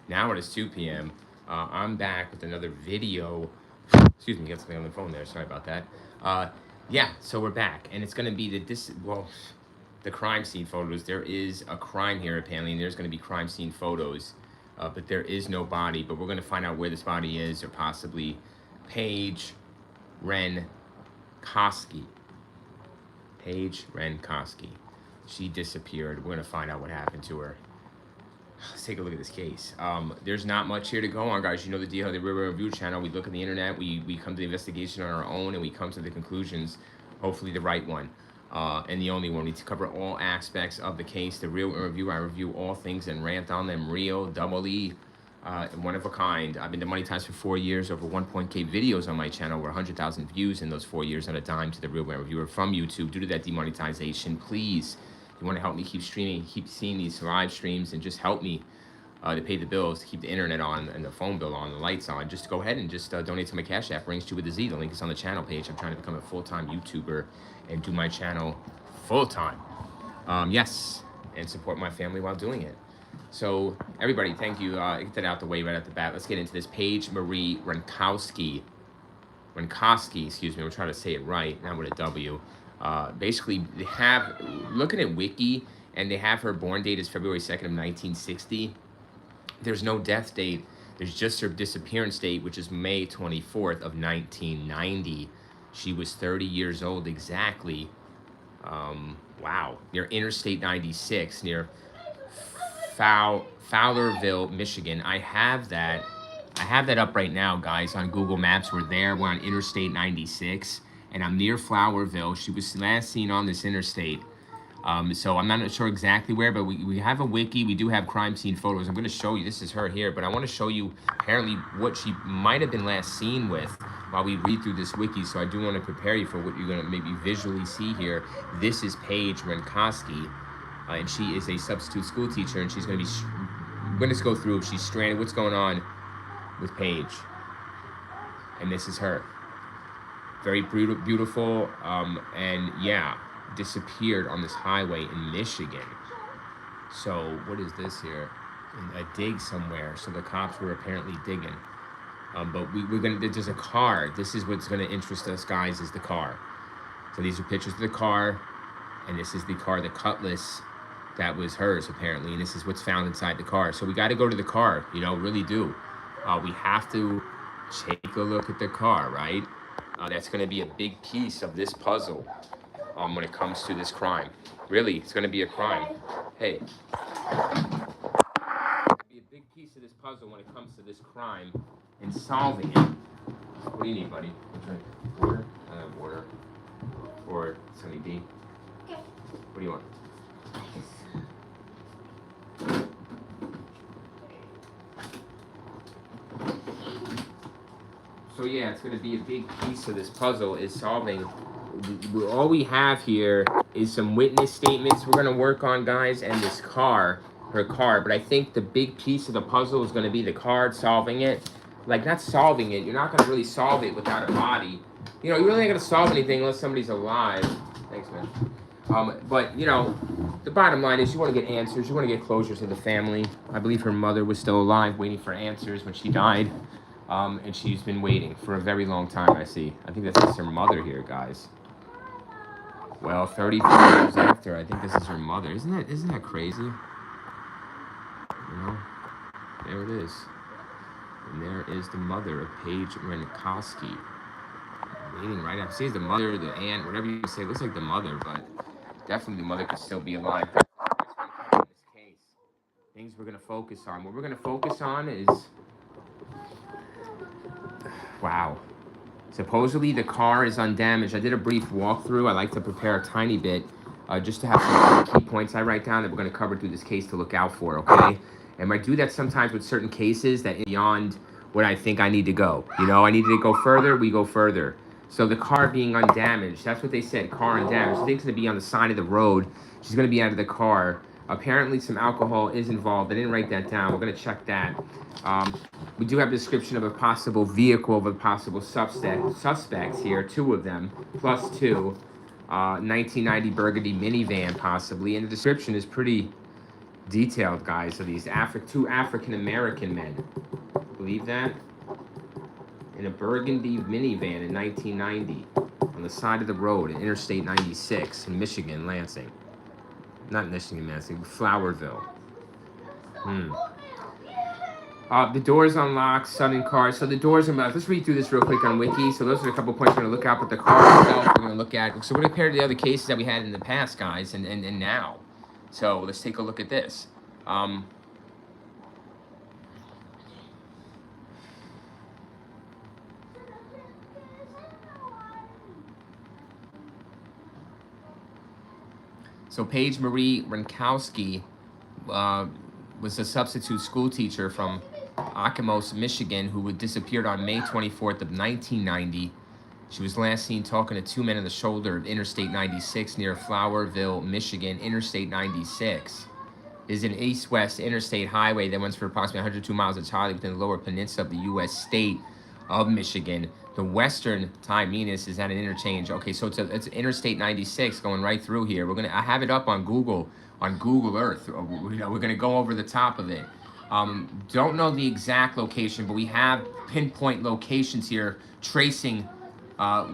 Now it is 2 p.m. I'm back with another video. Excuse me, got something on the phone there. Sorry about that. Yeah, so we're back, and it's gonna be the crime scene photos. There is a crime here apparently, and there's gonna be crime scene photos, but there is no body. But we're gonna find out where this body is, or possibly Paige Renkoski. Paige Renkoski. She disappeared. We're gonna find out what happened to her. Let's take a look at this case. There's not much here to go on, guys. You know the deal. The Real Review channel. We look at the internet. We come to the investigation on our own, and we come to the conclusions. Hopefully, the right one, and the only one. We cover all aspects of the case. The Real Review. I review all things and rant on them. Real, double E, one of a kind. I've been demonetized for 4 years. Over 1.k videos on my channel. Over 100,000 views in those 4 years. On a dime to the Real Reviewer from YouTube. Due to that demonetization, please. You want to help me keep streaming, keep seeing these live streams, and just help me to pay the bills, to keep the internet on and the phone bill on, the lights on, just go ahead and just donate to my Cash App, Rings to with a Z. The link is on the channel page. I'm trying to become a full-time YouTuber and do my channel full-time. Yes, and support my family while doing it. So, everybody, thank you. Get that out the way right at the bat. Let's get into this. Paige Marie Renkoski, excuse me. We're trying to say it right, not with a W. Basically, they have, looking at Wiki, and they have her born date is February 2nd of 1960. There's no death date. There's just her disappearance date, which is May 24th of 1990. She was 30 years old exactly. Wow. Near Interstate 96, near Fowlerville, Michigan. I have that up right now, guys, on Google Maps. We're there. We're on Interstate 96. And I'm near Flowerville. She was last seen on this interstate. So I'm not sure exactly where, but we have a wiki. We do have crime scene photos. I'm going to show you. This is her here, but I want to show you apparently what she might have been last seen with while we read through this wiki. So I do want to prepare you for what you're going to maybe visually see here. This is Paige Renkoski, and she is a substitute school teacher, and she's going to be, we're going to go through if she's stranded, what's going on with Paige. And this is her. Very beautiful, and yeah, disappeared on this highway in Michigan. So what is this here? A dig somewhere. So the cops were apparently digging. But we're gonna. There's a car. This is what's gonna interest us, guys. Is the car. So these are pictures of the car, and this is the car, the Cutlass, that was hers apparently, and this is what's found inside the car. So we got to go to the car. You know, really do. We have to take a look at the car, right? That's going to be a big piece of this puzzle when it comes to this crime. Really, it's going to be a crime. Hey. It's going to be a big piece of this puzzle when it comes to this crime and solving it. What do you need, buddy? Water? Water. Or Sunny D? Okay. What do you want? So yeah, it's going to be a big piece of this puzzle is solving. All we have here is some witness statements we're going to work on, guys, and this car, her car. But I think the big piece of the puzzle is going to be the card, solving it. Like, not solving it. You're not going to really solve it without a body. You know, you're really not going to solve anything unless somebody's alive. Thanks, man. But, you know, the bottom line is you want to get answers. You want to get closure to the family. I believe her mother was still alive waiting for answers when she died. And she's been waiting for a very long time, I see. I think this is her mother here, guys. Well, 34 years after, I think this is her mother. Isn't that crazy? You know? There it is. And there is the mother of Paige Renkoski. Waiting right after. See, the mother, the aunt, whatever you say. It looks like the mother, but definitely the mother could still be alive. That's what's going to happen in this case. Things we're going to focus on. What we're going to focus on is... Wow. Supposedly the car is undamaged. I did a brief walkthrough. I like to prepare a tiny bit just to have some key points I write down that we're going to cover through this case to look out for, okay? And I do that sometimes with certain cases that beyond what I think I need to go. You know, I need to go further, we go further. So the car being undamaged, that's what they said, car undamaged. I think it's going to be on the side of the road. She's going to be out of the car. Apparently some alcohol is involved. I didn't write that down. We're going to check that. We do have a description of a possible vehicle of a possible suspects here, 2 of them, plus 2. 1990 burgundy minivan possibly, and the description is pretty detailed, guys, of these two African-American men. Believe that? In a burgundy minivan in 1990 on the side of the road at Interstate 96 in Michigan, Lansing. Not Michigan, Lansing, Flowerville. The doors unlocked, sudden car. So the doors unlocked. Let's read through this real quick on Wiki. So those are a couple points we're going to look at. But the car itself, we're going to look at. So we're going to compare to the other cases that we had in the past, guys, and now. So let's take a look at this. So Paige Marie Renkoski was a substitute school teacher from Okemos, Michigan, who had disappeared on May 24th of 1990. She was last seen talking to two men on the shoulder of Interstate 96 near Flowerville, Michigan. Interstate 96 is an east-west interstate highway that runs for approximately 102 miles entirely within the lower peninsula of the U.S. state of Michigan. The western terminus is at an interchange. Okay, so it's Interstate 96 going right through here. I have it up on Google Earth. We're gonna go over the top of it. Don't know the exact location, but we have pinpoint locations here tracing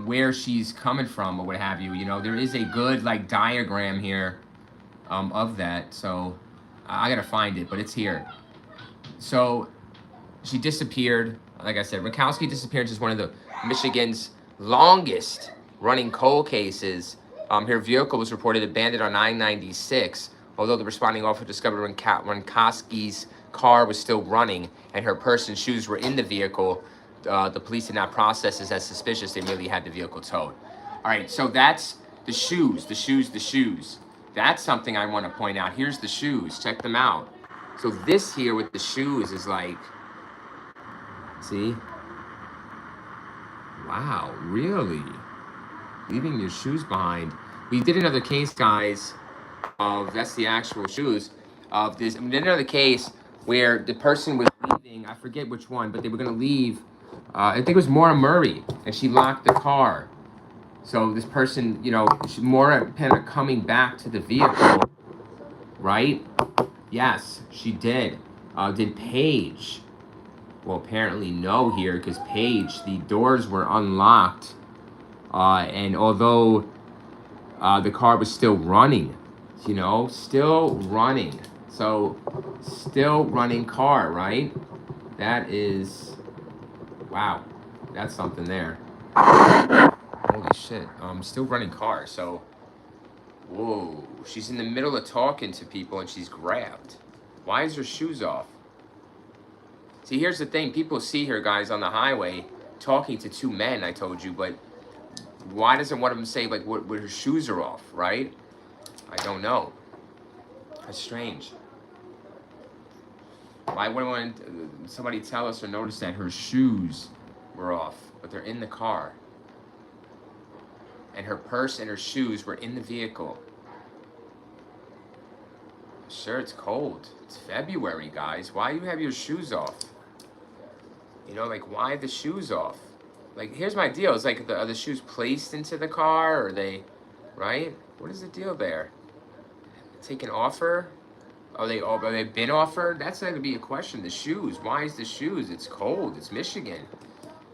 where she's coming from or what have you. You know, there is a good diagram here of that. So I gotta find it, but it's here. So she disappeared. Like I said, Renkoski disappearance is one of the Michigan's longest running cold cases. Her vehicle was reported abandoned on I-96, although the responding officer discovered Renkoski's car was still running and her purse and shoes were in the vehicle. The police did not process this as suspicious. They merely had the vehicle towed. All right, so that's the shoes. That's something I want to point out. Here's the shoes. Check them out. So this here with the shoes is like, see? Wow, really? Leaving your shoes behind. We did another case, guys, of, that's the actual shoes, of this. We did another case where the person was leaving, I forget which one, but they were going to leave, I think it was Maura Murray, and she locked the car. So this person, you know, Maura kind of coming back to the vehicle, right? Yes, she did. Did Paige? Well, apparently no here, because Paige, the doors were unlocked. And although the car was still running, you know, still running. So, still running car, right? That is, wow, that's something there. Holy shit, still running car. So, whoa, she's in the middle of talking to people and she's grabbed. Why is her shoes off? See, here's the thing. People see her, guys, on the highway talking to two men, I told you, but why doesn't one of them say, like, where her shoes are off, right? I don't know. That's strange. Why wouldn't somebody tell us or notice that her shoes were off, but they're in the car? And her purse and her shoes were in the vehicle. Sure, it's cold. It's February, guys. Why you have your shoes off? You know, like, why the shoes off? Like, here's my deal. It's like, are the shoes placed into the car? Or are they, right? What is the deal there? Taken off her? Are they been offered? That's going to be a question. The shoes. Why is the shoes? It's cold. It's Michigan.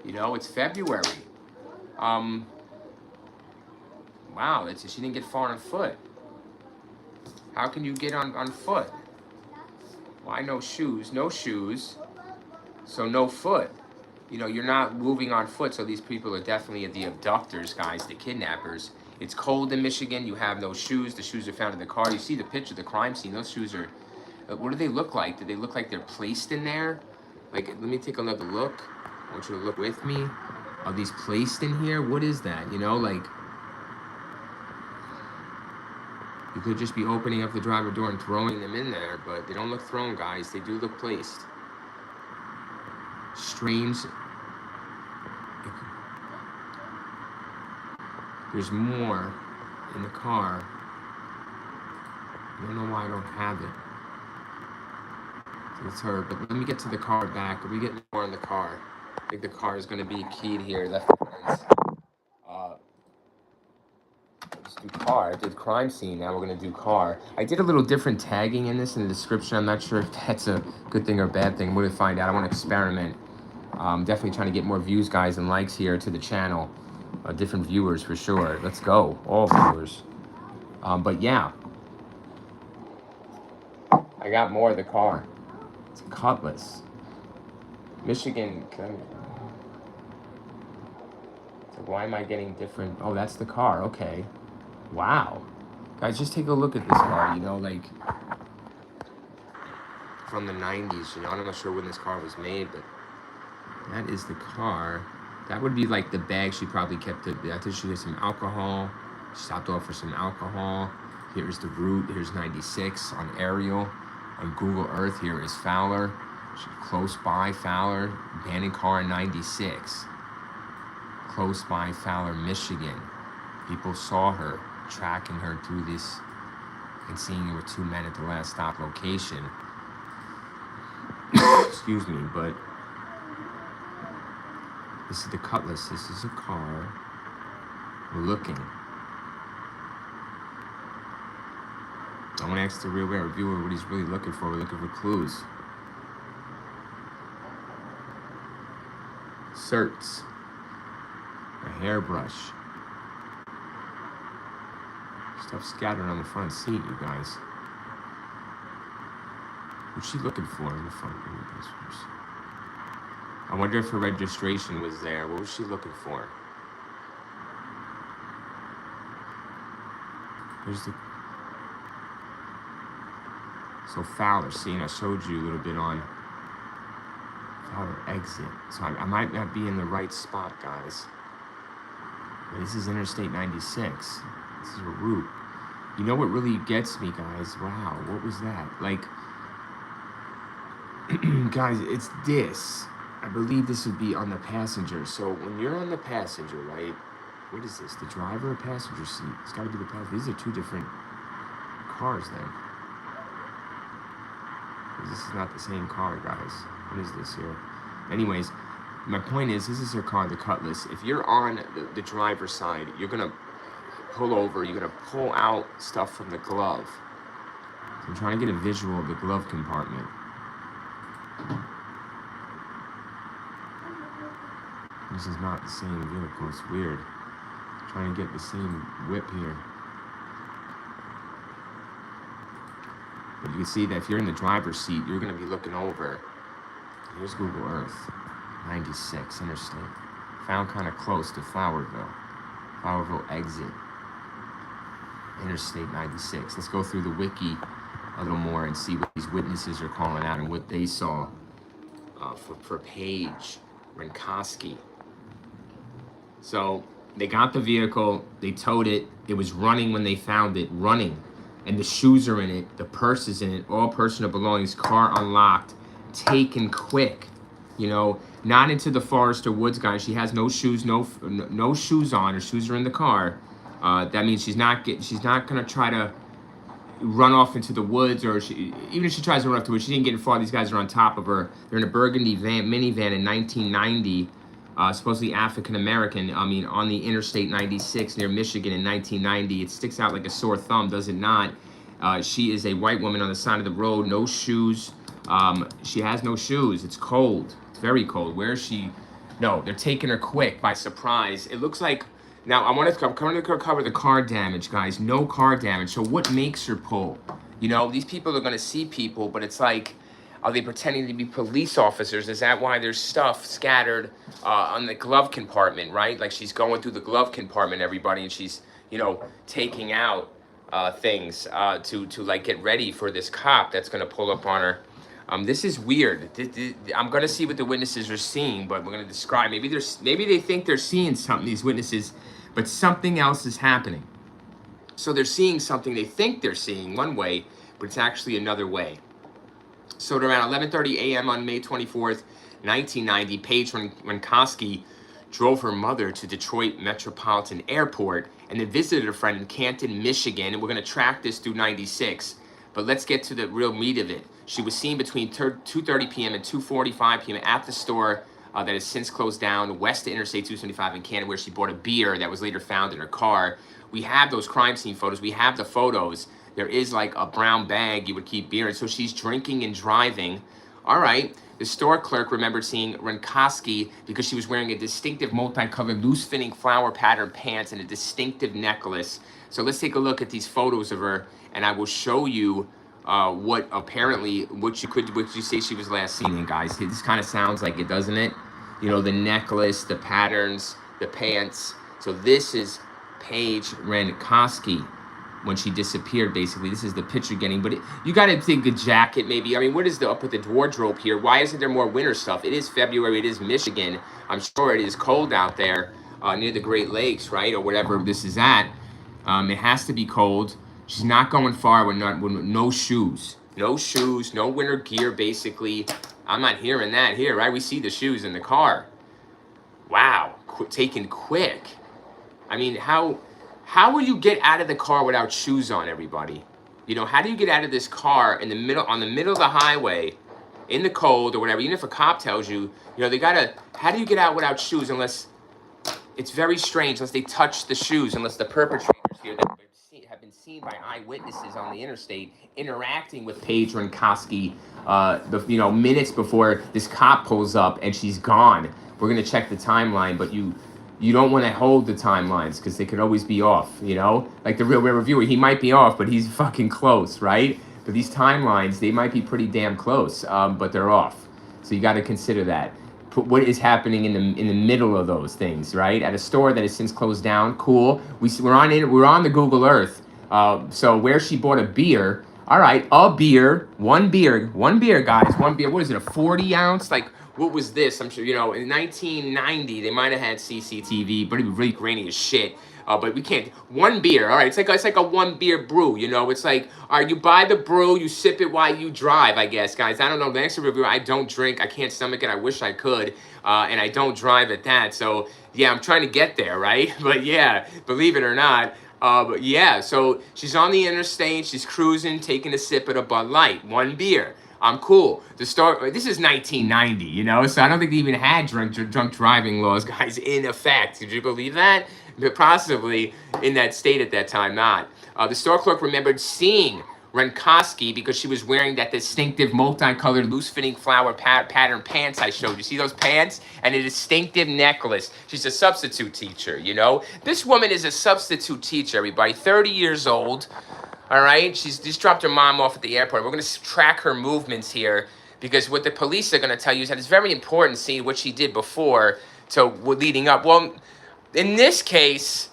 You know, it's February. Wow, she didn't get far on foot. How can you get on foot? Why no shoes? No shoes. So no foot. You know, you're not moving on foot, so these people are definitely the abductors, guys, the kidnappers. It's cold in Michigan. You have no shoes. The shoes are found in the car. You see the picture, the crime scene. Those shoes are, what do they look like? Do they look like they're placed in there? Like, let me take another look. I want you to look with me. Are these placed in here? What is that? You know, like, you could just be opening up the driver door and throwing them in there, but they don't look thrown, guys. They do look placed. Strange. There's more in the car. I don't know why I don't have it. It's her, but let me get to the car back. If we get more in the car, I think the car is going to be keyed here. Let's do do car. I did crime scene. Now we're gonna do car. I did a little different tagging in this in the description. I'm not sure if that's a good thing or a bad thing. We're gonna find out. I want to experiment. Definitely trying to get more views, guys, and likes here to the channel. Different viewers for sure. Let's go, all viewers. But yeah, I got more of the car. It's a Cutlass. Michigan. So why am I getting different? Oh, that's the car. Okay. Wow. Guys, just take a look at this car, you know, like from the 90s, you know. I'm not sure when this car was made, but that is the car. That would be like the bag she probably kept it. I think she had some alcohol. She stopped off for some alcohol. Here's the route. Here's 96 on aerial. On Google Earth, here is Fowler. She's close by Fowler. Abandoned car in 96. Close by Fowler, Michigan. People saw her, tracking her through this and seeing her with two men at the last stop location. Excuse me, but this is the Cutlass. This is a car. We're looking. I want to ask the real reviewer what he's really looking for. We're looking for clues. Certs. A hairbrush. Stuff scattered on the front seat, you guys. What's she looking for in the front? I wonder if her registration was there. What was she looking for? Here's the... So Fowler, see, and I showed you a little bit on Fowler exit. So I might not be in the right spot, guys. But this is Interstate 96. This is a route. You know what really gets me, guys? Wow, what was that? Like, guys, it's this. I believe this would be on the passenger. So when you're on the passenger, right? What is this? The driver or passenger seat? It's got to be the passenger. These are two different cars then. This is not the same car, guys. What is this here? Anyways, my point is, this is her car, the Cutlass. If you're on the driver's side, you're going to pull over. You're going to pull out stuff from the glove. So I'm trying to get a visual of the glove compartment. This is not the same vehicle. It's weird. I'm trying to get the same whip here. But you can see that if you're in the driver's seat, you're going to be looking over. Here's Google Earth. 96 Interstate. Found kind of close to Flowerville. Flowerville exit. Interstate 96. Let's go through the wiki a little more and see what these witnesses are calling out and what they saw for Paige, Renkoski. So they got the vehicle, they towed it. It was running when they found it, running. And the shoes are in it, the purse is in it, all personal belongings, car unlocked, taken quick. You know, not into the forest or woods, guys. She has no shoes, no shoes on. Her shoes are in the car. That means she's not gonna try to run off into the woods, or even if she tries to run off to the woods, she didn't get far. These guys are on top of her. They're in a burgundy minivan in 1990. Supposedly African American. I mean, on the Interstate 96 near Michigan in 1990. It sticks out like a sore thumb, does it not? She is a white woman on the side of the road, no shoes. She has no shoes. It's cold. It's very cold. Where is she? No, they're taking her quick by surprise. It looks like, now I'm going to cover the car damage, guys. No car damage. So what makes her pull? You know, these people are going to see people, but it's like, are they pretending to be police officers? Is that why there's stuff scattered on the glove compartment, right? Like she's going through the glove compartment, everybody, and she's, you know, taking out things to like get ready for this cop that's going to pull up on her. This is weird. I'm going to see what the witnesses are seeing, but we're going to describe. Maybe they think they're seeing something, these witnesses, but something else is happening. So they're seeing something they think they're seeing one way, but it's actually another way. So at around 11:30 a.m. on May 24th, 1990, Paige Renkoski drove her mother to Detroit Metropolitan Airport and then visited a friend in Canton, Michigan. And we're going to track this through 96. But let's get to the real meat of it. She was seen between 2:30 p.m. and 2:45 p.m. at the store that has since closed down west of Interstate 275 in Canada, where she bought a beer that was later found in her car. We have those crime scene photos. We have the photos. There is like a brown bag you would keep beer in. So she's drinking and driving. All right. The store clerk remembered seeing Renkoski because she was wearing a distinctive multicolored loose-fitting flower pattern pants and a distinctive necklace. So let's take a look at these photos of her, and I will show you what you say she was last seen in, guys. This kind of sounds like it, doesn't it? You know, the necklace, the patterns, the pants. So this is Paige Renkoski when she disappeared, basically. This is the picture getting, but you got to think a jacket, maybe. I mean, what is up with the wardrobe here? Why isn't there more winter stuff? It is February. It is Michigan. I'm sure it is cold out there near the Great Lakes, right? Or whatever this is at. It has to be cold. She's not going far with no shoes. No shoes, no winter gear, basically. I'm not hearing that here, right? We see the shoes in the car. Wow, taken quick. I mean, how will you get out of the car without shoes on, everybody? You know, how do you get out of this car on the middle of the highway, in the cold or whatever? Even if a cop tells you, you know, how do you get out without shoes unless, it's very strange, unless they touch the shoes, unless the perpetrators here that have been seen by eyewitnesses on the interstate interacting with Paige Renkoski, minutes before this cop pulls up and she's gone. We're gonna check the timeline, but you don't want to hold the timelines because they could always be off, you know? Like the Real Reviewer, he might be off, but he's fucking close, right? But these timelines, they might be pretty damn close, but they're off. So you got to consider that. What is happening in the middle of those things, right? At a store that has since closed down, cool. We're on the Google Earth. So where she bought a beer, all right, one beer, guys, one beer. What is it, a 40 ounce? Like, what was this? I'm sure, you know, in 1990, they might have had CCTV, but it was really grainy as shit. But we can't. One beer, all right. It's like a one beer brew, you know. It's like, all right, you buy the brew, you sip it while you drive, I guess, guys. I don't know. The next review, I don't drink. I can't stomach it. I wish I could, and I don't drive at that. So yeah, I'm trying to get there, right? But yeah, believe it or not. But yeah, so she's on the interstate. She's cruising, taking a sip of a Bud Light, one beer. I'm cool. This is 1990, you know, so I don't think they even had drunk driving laws, guys, in effect. Did you believe that? But possibly in that state at that time, not. The store clerk remembered seeing Renkoski because she was wearing that distinctive multicolored loose-fitting flower pattern pants I showed you. See those pants? And a distinctive necklace. She's a substitute teacher, you know? This woman is a substitute teacher, everybody. 30 years old. All right, she's just dropped her mom off at the airport. We're going to track her movements here because what the police are going to tell you is that it's very important seeing what she did before to leading up. Well, in this case,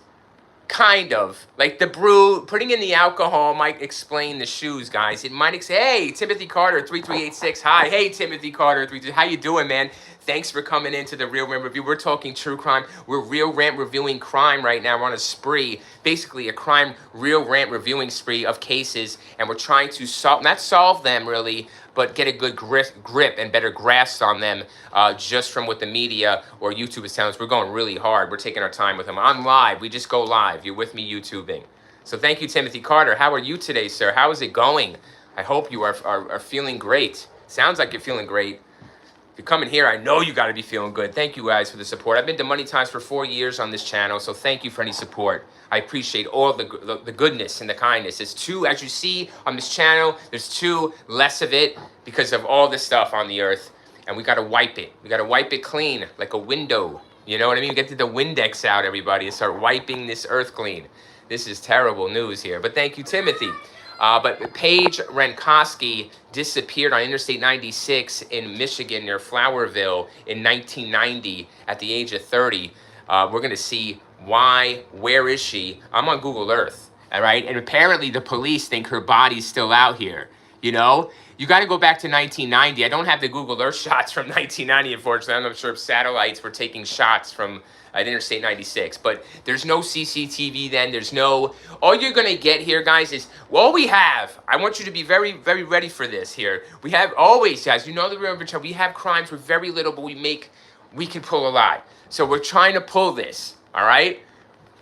kind of. Like the brew, putting in the alcohol might explain the shoes, guys. It might say, hey, Timothy Carter, 3386. Hi, hey, Timothy Carter, 33. How you doing, man? Thanks for coming into the Real Rant Review. We're talking true crime. We're Real Rant reviewing crime right now. We're on a spree, basically a crime Real Rant reviewing spree of cases, and we're trying to not solve them really, but get a good grip and better grasp on them just from what the media or YouTube is telling us. We're going really hard. We're taking our time with them. I'm live. We just go live. You're with me YouTubing. So thank you, Timothy Carter. How are you today, sir? How is it going? I hope you are feeling great. Sounds like you're feeling great. If you're coming here, I know you got to be feeling good. Thank you guys for the support. I've been to Money Times for 4 years on this channel, so thank you for any support. I appreciate all the goodness and the kindness. There's two, as you see on this channel, there's two less of it because of all this stuff on the earth, and we got to wipe it. We got to wipe it clean like a window. You know what I mean? Get the Windex out, everybody, and start wiping this earth clean. This is terrible news here, but thank you, Timothy. But Paige Renkoski disappeared on Interstate 96 in Michigan near Flowerville in 1990 at the age of 30. We're going to see why, where is she? I'm on Google Earth, all right? And apparently the police think her body's still out here, you know? You got to go back to 1990. I don't have the Google Earth shots from 1990, unfortunately. I'm not sure if satellites were taking shots from at Interstate 96, but there's no CCTV then. There's no, all you're going to get here, guys, is, all we have, I want you to be very, very ready for this here. We have always, guys, you know the real rich, we have crimes with very little, but we can pull a lot. So we're trying to pull this, all right?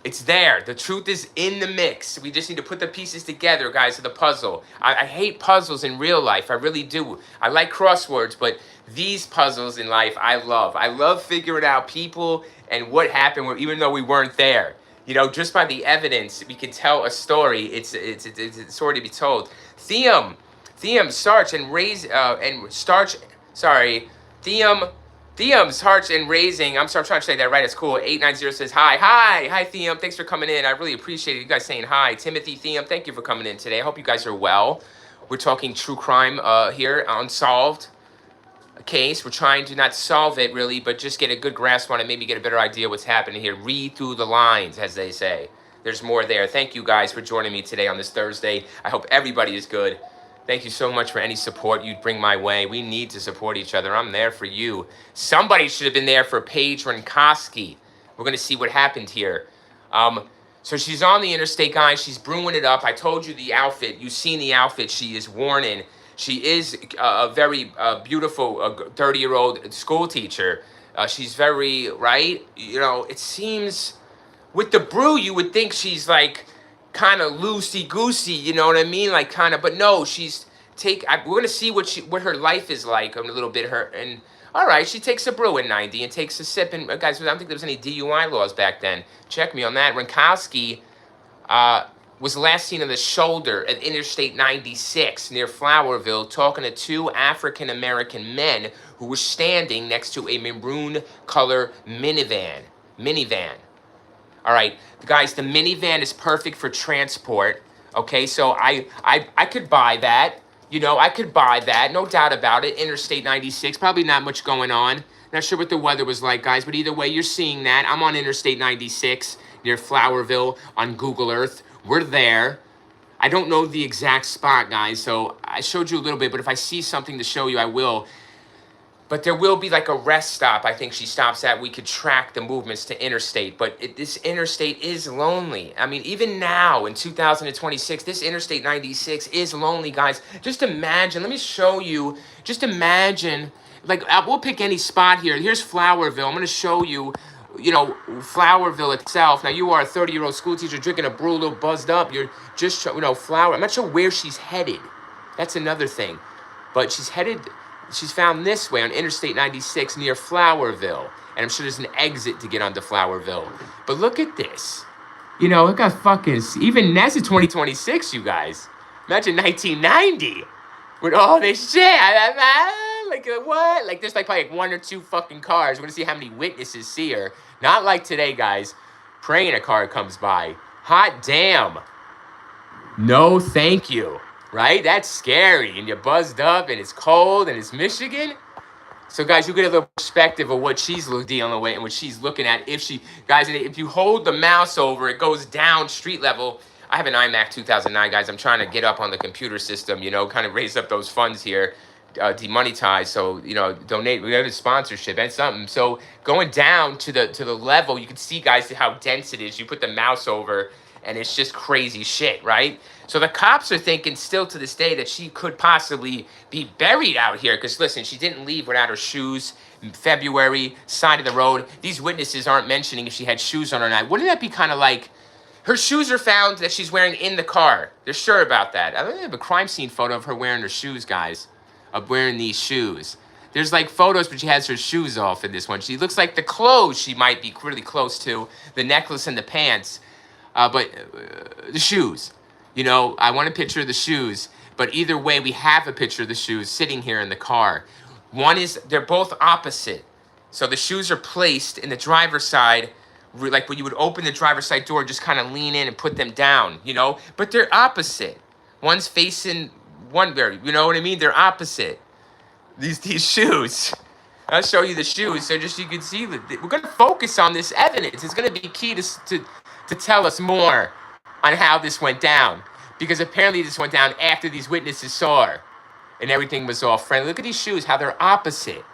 It's there. The truth is in the mix. We just need to put the pieces together, guys, of the puzzle. I hate puzzles in real life. I really do. I like crosswords, but these puzzles in life, I love. I love figuring out people and what happened, even though we weren't there. You know, just by the evidence, we can tell a story. It's a story to be told. Starch and raise and starch. Sorry, Theum's Hearts and Raising. I'm sorry, I'm trying to say that right. It's cool. 890 says hi. Hi, Theum. Thanks for coming in. I really appreciate it. You guys saying hi. Timothy, Theum, thank you for coming in today. I hope you guys are well. We're talking true crime here, Unsolved case. We're trying to not solve it really, but just get a good grasp on it, maybe get a better idea what's happening here. Read through the lines, as they say. There's more there. Thank you guys for joining me today on this Thursday. I hope everybody is good. Thank you so much for any support you bring my way. We need to support each other. I'm there for you. Somebody should have been there for Paige Renkoski. We're going to see what happened here. So she's on the interstate, guys. She's brewing it up. I told you the outfit. You've seen the outfit she is worn in. She is a very beautiful 30-year-old school teacher. She's very, right? You know, it seems with the brew, you would think she's like kind of loosey-goosey, you know what I mean? Like kind of, but no, we're going to see what her life is like a little bit. All right, she takes a brew in 90 and takes a sip. And guys, I don't think there was any DUI laws back then. Check me on that. Renkoski was last seen on the shoulder at Interstate 96 near Flowerville talking to two African-American men who were standing next to a maroon color minivan. All right, guys, the minivan is perfect for transport. Okay, so I could buy that. You know, I could buy that, no doubt about it. Interstate 96, probably not much going on. Not sure what the weather was like, guys, but either way, you're seeing that. I'm on Interstate 96 near Flowerville on Google Earth. We're there. I don't know the exact spot, guys, so I showed you a little bit, but if I see something to show you, I will. But there will be like a rest stop I think she stops at. We could track the movements to interstate. But this interstate is lonely. I mean, even now in 2026, this Interstate 96 is lonely, guys. Just imagine. Let me show you. Just imagine. Like, we'll pick any spot here. Here's Flowerville. I'm going to show you, you know, Flowerville itself. Now, you are a 30-year-old school teacher drinking a brew, a little buzzed up. You're just, you know, Flower. I'm not sure where she's headed. That's another thing. But she's found this way on Interstate 96 near Flowerville. And I'm sure there's an exit to get onto Flowerville. But look at this. You know, look at fucking, even that's in 2026, you guys. Imagine 1990 with all this shit. Like, what? Like, there's like probably like one or two fucking cars. We're gonna see how many witnesses see her. Not like today, guys. Praying a car comes by. Hot damn. No, thank you. Right? That's scary. And you're buzzed up and it's cold and it's Michigan. So, guys, you get a little perspective of what she's dealing with and what she's looking at. Guys, if you hold the mouse over, it goes down street level. I have an iMac 2009, guys. I'm trying to get up on the computer system, you know, kind of raise up those funds here, demonetize. So, you know, donate. We have a sponsorship and something. So going down to the level, you can see, guys, how dense it is. You put the mouse over and it's just crazy shit, right? So the cops are thinking still to this day that she could possibly be buried out here. Because listen, she didn't leave without her shoes. In February, side of the road. These witnesses aren't mentioning if she had shoes on or not. Wouldn't that be kind of like, her shoes are found that she's wearing in the car. They're sure about that. I don't have a crime scene photo of her wearing her shoes, guys. Of wearing these shoes. There's like photos, but she has her shoes off in this one. She looks like the clothes she might be really close to. The necklace and the pants. But the shoes, you know, I want a picture of the shoes, but either way, we have a picture of the shoes sitting here in the car. They're both opposite. So the shoes are placed in the driver's side, like when you would open the driver's side door, just kind of lean in and put them down, you know, but they're opposite. One's facing one there, you know what I mean? They're opposite. These shoes. I'll show you the shoes so just you can see that we're going to focus on this evidence. It's going to be key to tell us more on how this went down. Because apparently this went down after these witnesses saw her. And everything was all friendly. Look at these shoes, how they're opposite.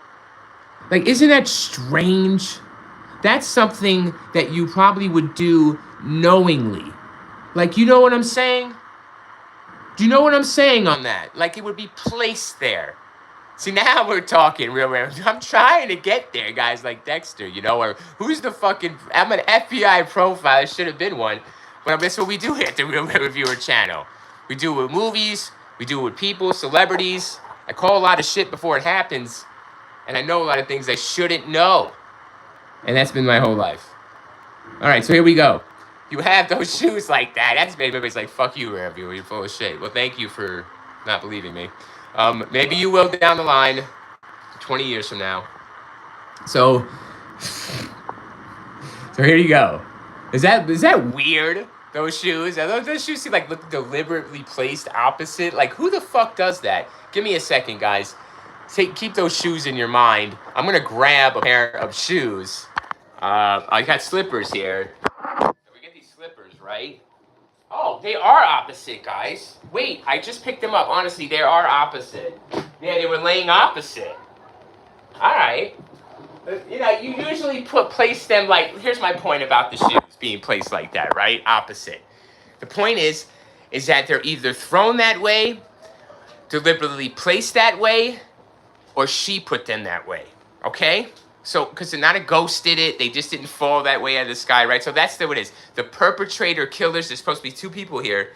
Like, isn't that strange? That's something that you probably would do knowingly. Like, you know what I'm saying? Do you know what I'm saying on that? Like, it would be placed there. See, now we're talking real. I'm trying to get there, guys like Dexter, you know, or who's the fucking. I'm an FBI profile. I should have been one. But that's what we do here at the Real Reviewer channel. We do it with movies, we do it with people, celebrities. I call a lot of shit before it happens, and I know a lot of things I shouldn't know. And that's been my whole life. All right, so here we go. You have those shoes like that. That's made everybody's like, fuck you, Reviewer. You're full of shit. Well, thank you for not believing me. Maybe you will down the line, 20 years from now. So here you go. Is that weird? Those shoes? Those shoes seem like look deliberately placed opposite. Like, who the fuck does that? Give me a second, guys. Keep those shoes in your mind. I'm gonna grab a pair of shoes. I got slippers here. We get these slippers, right? Oh, they are opposite, guys. Wait, I just picked them up. Honestly, they are opposite. Yeah, they were laying opposite. All right. You know, you usually place them like. Here's my point about the shoes being placed like that, right? Opposite. The point is that they're either thrown that way, deliberately placed that way, or she put them that way. Okay? So, because not a ghost did it, they just didn't fall that way out of the sky, right? So that's what it is. The perpetrator killers, there's supposed to be two people here,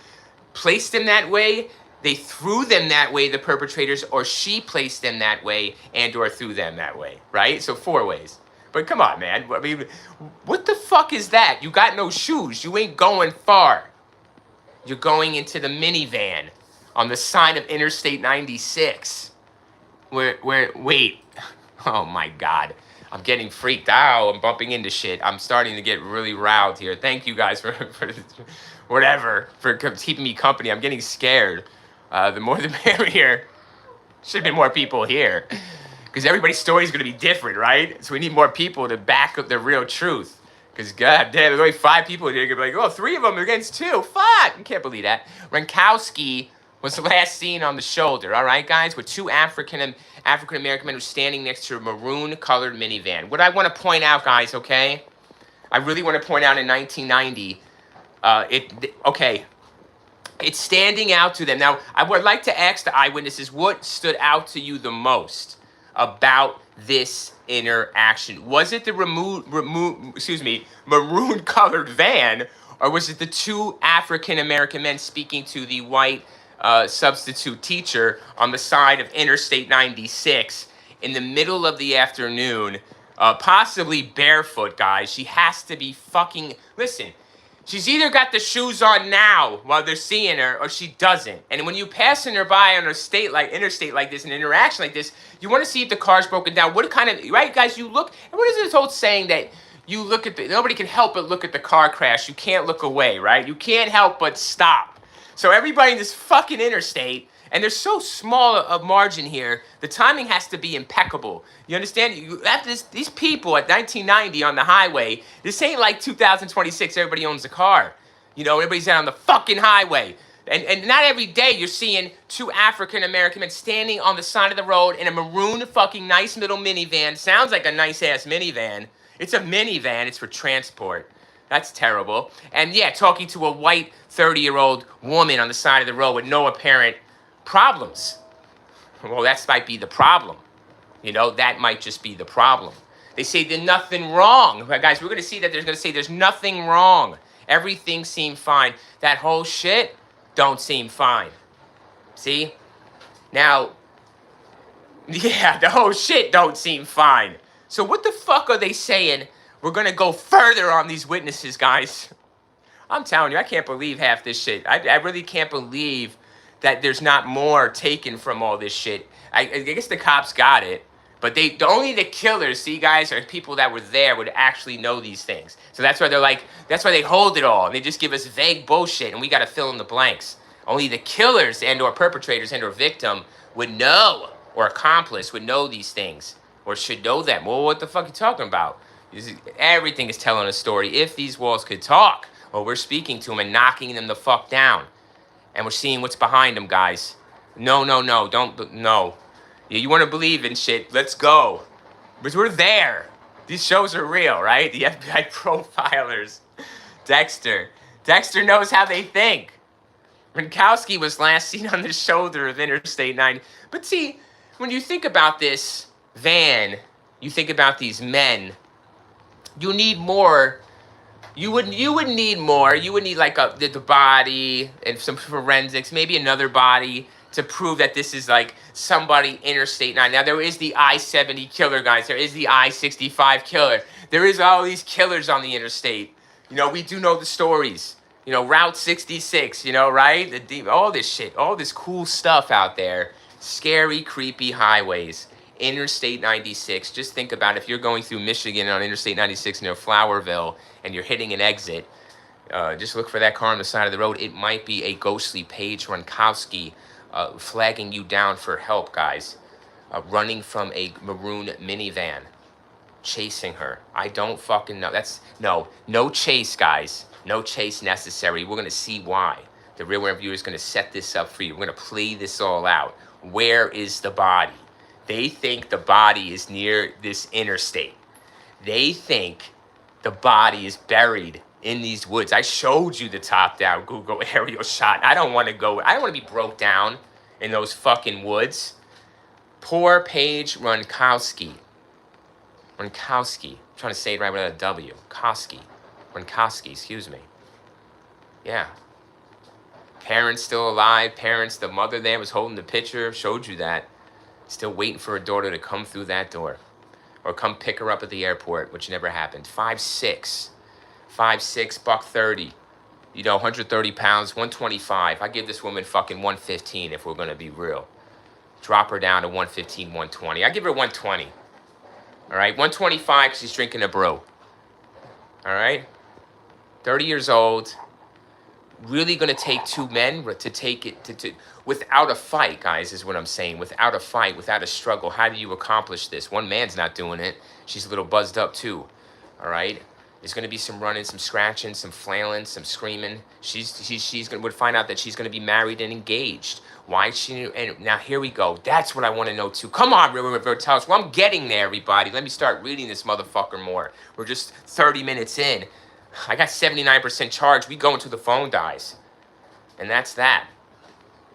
placed them that way, they threw them that way, the perpetrators, or she placed them that way and or threw them that way, right? So 4 ways. But come on, man. I mean, what the fuck is that? You got no shoes. You ain't going far. You're going into the minivan on the side of Interstate 96. Wait. Oh my God. I'm getting freaked out. I'm bumping into shit. I'm starting to get really riled here. Thank you guys for whatever, for keeping me company. I'm getting scared. The more the merrier. Should have been more people here. Because everybody's story is going to be different, right? So we need more people to back up the real truth. Because, god damn, there's only 5 people here. You're going to be like, oh, 3 of them against 2. Fuck! I can't believe that. Renkoski was the last seen on the shoulder, all right, guys? With 2 African-American men who were standing next to a maroon-colored minivan. What I want to point out, guys, okay? I really want to point out in 1990, it's standing out to them. Now, I would like to ask the eyewitnesses, what stood out to you the most about this interaction? Was it the maroon-colored van, or was it the 2 African-American men speaking to the white substitute teacher on the side of Interstate 96 in the middle of the afternoon, possibly barefoot, guys? She has to be fucking... Listen, she's either got the shoes on now while they're seeing her, or she doesn't. And when you passing her by on a interstate like this, an interaction like this, you want to see if the car's broken down. What kind of... Right, guys? You look... And what is this old saying that... You look at the... Nobody can help but look at the car crash. You can't look away, right? You can't help but stop. So everybody in this fucking interstate, and there's so small a margin here, the timing has to be impeccable. You understand? You have these people at 1990 on the highway, this ain't like 2026, everybody owns a car. You know, everybody's out on the fucking highway. And not every day you're seeing 2 African-American men standing on the side of the road in a maroon fucking nice little minivan. Sounds like a nice-ass minivan. It's a minivan. It's for transport. That's terrible. And yeah, talking to a white 30-year-old woman on the side of the road with no apparent problems. Well, that might be the problem. You know, that might just be the problem. They say there's nothing wrong. Guys, we're going to see that there's nothing wrong. Everything seemed fine. That whole shit don't seem fine. See? Now, yeah, the whole shit don't seem fine. So what the fuck are they saying? We're going to go further on these witnesses, guys. I'm telling you, I can't believe half this shit. I really can't believe that there's not more taken from all this shit. I guess the cops got it, but only the killers, see, guys, are people that were there would actually know these things. So that's why they're like, that's why they hold it all. And they just give us vague bullshit, and we got to fill in the blanks. Only the killers and or perpetrators and or victim would know, or accomplice would know these things, or should know them. Well, what the fuck are you talking about? Everything is telling a story. If these walls could talk, well, we're speaking to them and knocking them the fuck down. And we're seeing what's behind them, guys. No. You want to believe in shit, let's go. Because we're there. These shows are real, right? The FBI profilers. Dexter knows how they think. Renkoski was last seen on the shoulder of Interstate 9. But see, when you think about this van, you think about these men, you need more. You would need more. You would need like the body and some forensics, maybe another body to prove that this is like somebody Interstate 9. Now there is the I-70 killer, guys. There is the I-65 killer. There is all these killers on the interstate. You know, we do know the stories. You know, Route 66, you know, right? All this shit, all this cool stuff out there. Scary, creepy highways. Interstate 96. Just think about if you're going through Michigan on Interstate 96 near Flowerville and you're hitting an exit, just look for that car on the side of the road. It might be a ghostly Paige Renkoski flagging you down for help, guys. Running from a maroon minivan. Chasing her. I don't fucking know. No chase, guys. No chase necessary. We're going to see why. The Real World Viewer is going to set this up for you. We're going to play this all out. Where is the body? They think the body is near this interstate. They think the body is buried in these woods. I showed you the top-down Google aerial shot. I don't want to go. I don't want to be broke down in those fucking woods. Poor Paige Renkoski. Renkoski. I'm trying to say it right without a W. Renkoski, excuse me. Yeah. Parents still alive. The mother there was holding the picture. Showed you that. Still waiting for her daughter to come through that door. Or come pick her up at the airport, which never happened. 5'6". 5'6", $130. You know, 130 pounds, 125. I give this woman fucking 115 if we're going to be real. Drop her down to 115, 120. I give her 120. All right, 125 because she's drinking a brew. All right? 30 years old. Really going to take two men to take it to without a fight, guys, is what I'm saying. Without a fight, without a struggle, how do you accomplish this? One man's not doing it. She's a little buzzed up too. All right? There's going to be some running, some scratching, some flailing, some screaming. She's going to find out that she's going to be married and engaged. Why is she? And now here we go. That's what I want to know too. Come on, River, tell us. Well, I'm getting there, everybody. Let me start reading this motherfucker more. We're just 30 minutes in. I got 79% charge. We go until the phone dies. And that's that.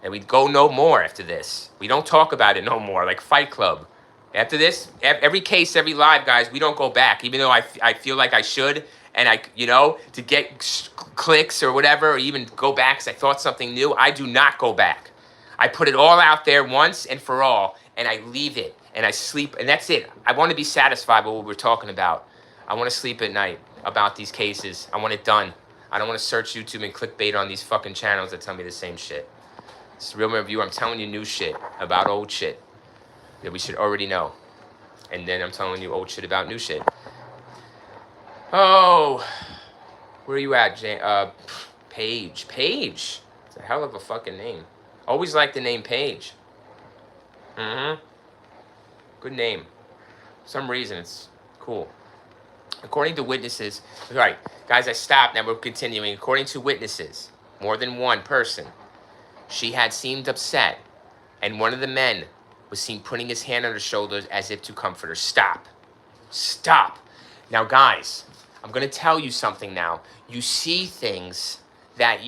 And we go no more after this. We don't talk about it no more, like Fight Club. After this, every case, every live, guys, we don't go back. Even though I feel like I should. And to get clicks or whatever, or even go back because I thought something new, I do not go back. I put it all out there once and for all, and I leave it, and I sleep, and that's it. I want to be satisfied with what we're talking about. I want to sleep at night about these cases. I want it done. I don't want to search YouTube and clickbait on these fucking channels that tell me the same shit. It's Real Review. I'm telling you new shit about old shit that we should already know. And then I'm telling you old shit about new shit. Oh, where are you at, Paige? Paige. It's a hell of a fucking name. Always liked the name Paige. Good name. For some reason, it's cool. According to witnesses, all right, guys, I stopped. Now we're continuing. According to witnesses, more than one person, she had seemed upset, and one of the men was seen putting his hand on her shoulders as if to comfort her. Stop. Stop. Now, guys, I'm going to tell you something now. You see things that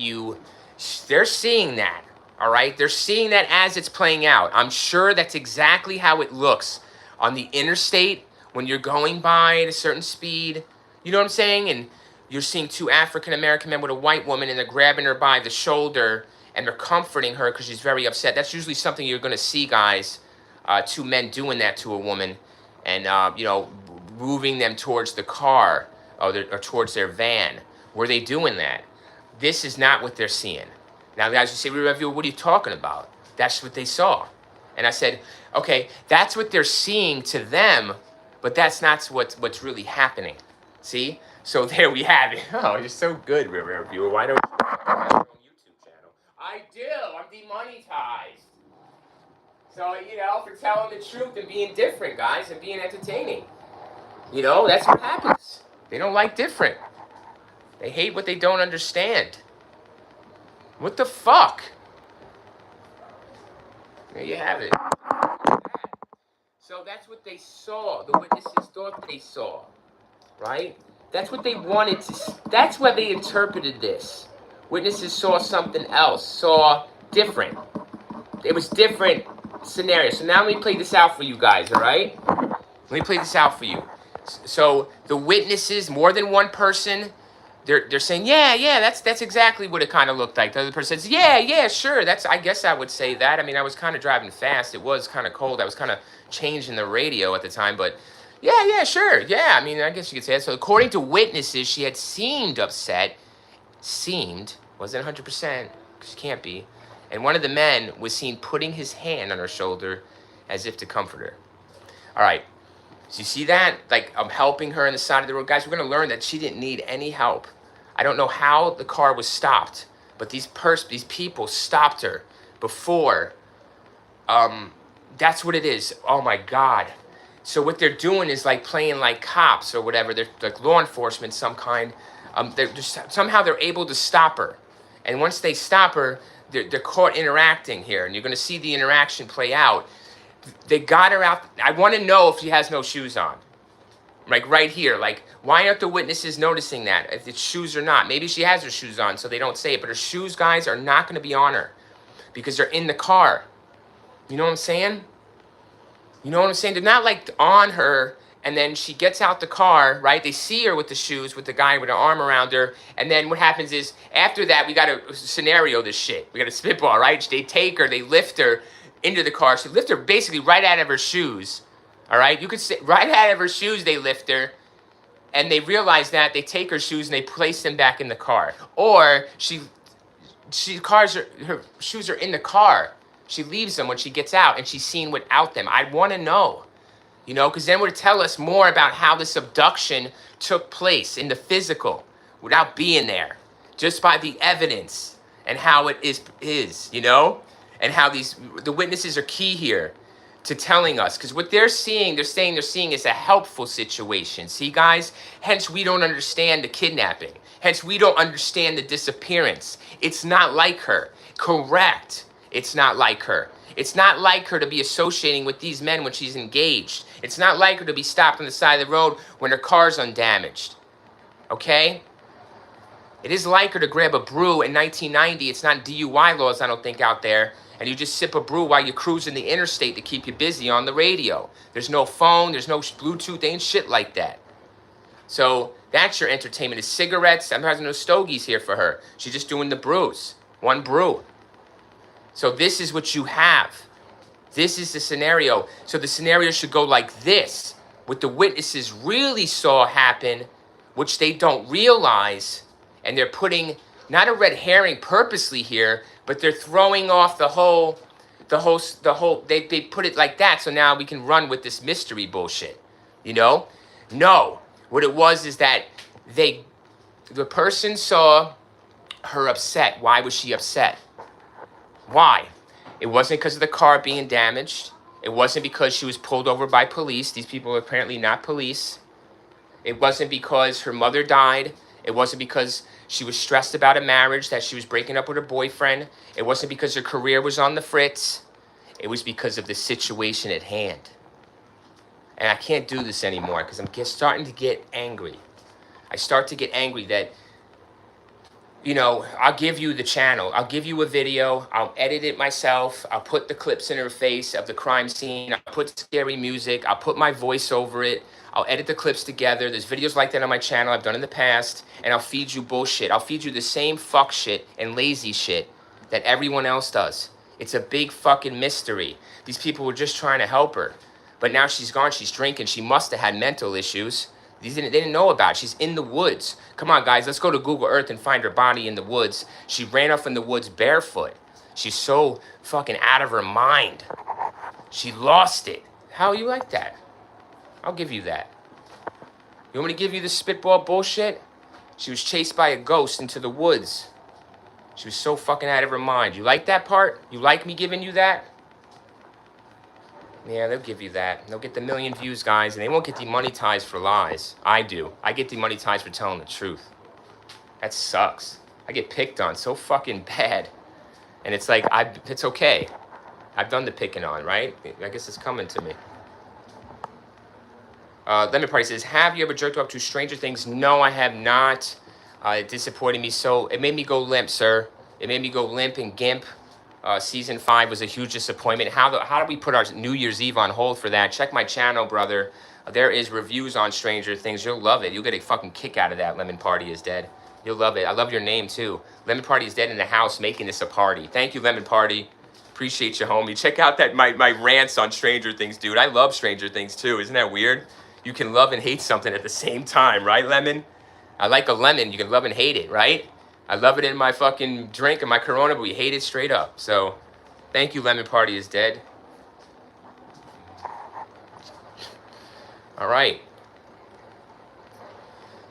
they're seeing that, all right? They're seeing that as it's playing out. I'm sure that's exactly how it looks on the interstate when you're going by at a certain speed. You know what I'm saying? And you're seeing two African-American men with a white woman, and they're grabbing her by the shoulder, and they're comforting her because she's very upset. That's usually something you're going to see, guys, two men doing that to a woman and, moving them towards the car or towards their van. Were they doing that? This is not what they're seeing. Now, guys, you say, Review, what are you talking about? That's what they saw. And I said, okay, that's what they're seeing to them, but that's not what's really happening. See? So there we have it. Oh, you're so good, Reviewer. Why don't you have your own YouTube channel? I do. I'm demonetized. So, for telling the truth and being different, guys, and being entertaining. That's what happens. They don't like different. They hate what they don't understand. What the fuck? There you have it. So that's what they saw. The witnesses thought they saw. Right? That's what they wanted to. That's why they interpreted this. Witnesses saw something else. Saw different. It was different scenario. So now let me play this out for you guys, all right? Let me play this out for you. So the witnesses, more than one person, they're saying, yeah, that's exactly what it kind of looked like. The other person says, yeah, sure. I guess I would say that. I mean, I was kind of driving fast. It was kind of cold. I was kind of changing the radio at the time, but yeah, sure. Yeah, I mean, I guess you could say that. So according to witnesses, she had seemed upset. Wasn't 100%, because she can't be. And one of the men was seen putting his hand on her shoulder as if to comfort her. All right. So you see that? Like, I'm helping her on the side of the road. Guys, we're going to learn that she didn't need any help. I don't know how the car was stopped, but these people stopped her before. That's what it is. Oh, my God. So what they're doing is like playing like cops or whatever. They're like law enforcement, some kind. Somehow they're able to stop her. And once they stop her, they're caught interacting here. And you're going to see the interaction play out. They got her out. I want to know if she has no shoes on. Like right here. Like, why aren't the witnesses noticing that? If it's shoes or not. Maybe she has her shoes on, so they don't say it. But her shoes, guys, are not going to be on her. Because they're in the car. You know what I'm saying? You know what I'm saying? They're not like on her, and then she gets out the car, right? They see her with the shoes, with the guy with an arm around her. And then what happens is, after that, we got to scenario this shit. We got to spitball, right? They take her, they lift her into the car. So lift her basically right out of her shoes. All right? You could say right out of her shoes they lift her. And they realize that. They take her shoes and they place them back in the car. Or her shoes are in the car. She leaves them when she gets out and she's seen without them. I want to know. You know, because then it would tell us more about how this abduction took place in the physical without being there. Just by the evidence and how it is, you know? And how the witnesses are key here to telling us. Because what they're seeing is a helpful situation. See, guys? Hence, we don't understand the kidnapping. Hence, we don't understand the disappearance. It's not like her. Correct. It's not like her. It's not like her to be associating with these men when she's engaged. It's not like her to be stopped on the side of the road when her car's undamaged. Okay? It is like her to grab a brew in 1990. It's not DUI laws, I don't think, out there. And you just sip a brew while you're cruising the interstate to keep you busy on the radio. There's no phone. There's no Bluetooth. Ain't shit like that. So that's your entertainment. Is cigarettes. I'm having no stogies here for her. She's just doing the brews. One brew. So this is what you have. This is the scenario. So the scenario should go like this. What the witnesses really saw happen, which they don't realize, and they're putting not a red herring purposely here, but they're throwing off the whole, they put it like that, so now we can run with this mystery bullshit, you know? No, what it was is that the person saw her upset. Why was she upset? Why? It wasn't because of the car being damaged. It wasn't because she was pulled over by police. These people are apparently not police. It wasn't because her mother died. It wasn't because she was stressed about a marriage, that she was breaking up with her boyfriend. It wasn't because her career was on the fritz. It was because of the situation at hand. And I can't do this anymore because I'm starting to get angry. I start to get angry that, you know, I'll give you the channel. I'll give you a video. I'll edit it myself. I'll put the clips in her face of the crime scene. I'll put scary music. I'll put my voice over it. I'll edit the clips together. There's videos like that on my channel I've done in the past. And I'll feed you bullshit. I'll feed you the same fuck shit and lazy shit that everyone else does. It's a big fucking mystery. These people were just trying to help her. But now she's gone. She's drinking. She must have had mental issues. They didn't know about it. She's in the woods. Come on, guys. Let's go to Google Earth and find her body in the woods. She ran off in the woods barefoot. She's so fucking out of her mind. She lost it. How you like that? I'll give you that. You want me to give you the spitball bullshit? She was chased by a ghost into the woods. She was so fucking out of her mind. You like that part? You like me giving you that? Yeah, they'll give you that. They'll get the 1 million views, guys, and they won't get demonetized for lies. I do. I get demonetized for telling the truth. That sucks. I get picked on so fucking bad. And it's like, it's okay. I've done the picking on, right? I guess it's coming to me. Lemon Party says, have you ever jerked off to Stranger Things? No, I have not. It disappointed me so. It made me go limp, sir. It made me go limp and gimp. Season 5 was a huge disappointment. How do we put our New Year's Eve on hold for that? Check my channel, brother. There is reviews on Stranger Things. You'll love it. You'll get a fucking kick out of that. Lemon Party is Dead. You'll love it. I love your name, too. Lemon Party is Dead in the house, making this a party. Thank you, Lemon Party. Appreciate you, homie. Check out that my rants on Stranger Things, dude. I love Stranger Things, too. Isn't that weird? You can love and hate something at the same time, right, Lemon? I like a lemon. You can love and hate it, right? I love it in my fucking drink and my Corona, but we hate it straight up. So, thank you, Lemon Party is Dead. All right.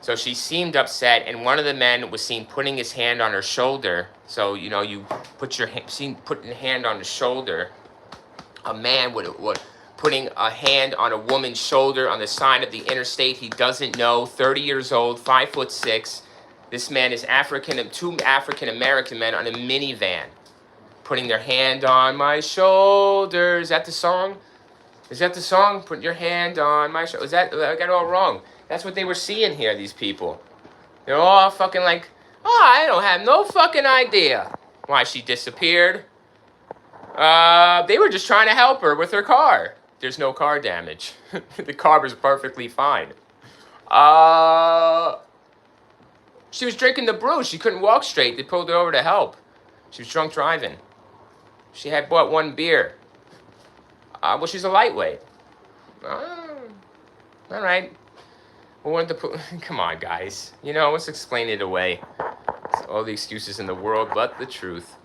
So she seemed upset, and one of the men was seen putting his hand on her shoulder. So, you know, you put your putting a hand on the shoulder. A man would putting a hand on a woman's shoulder on the side of the interstate. He doesn't know. 30 years old, 5'6". This man is two African American men on a minivan, putting their hand on my shoulder. Is that the song? Is that the song? Put your hand on my shoulder. I got it all wrong. That's what they were seeing here, these people. They're all fucking like, oh, I don't have no fucking idea why she disappeared. They were just trying to help her with her car. There's no car damage. The car was perfectly fine. She was drinking the brew. She couldn't walk straight. They pulled her over to help. She was drunk driving. She had bought one beer. Well, she's a lightweight. All right. Come on, guys. You know, let's explain it away. It's all the excuses in the world, but the truth.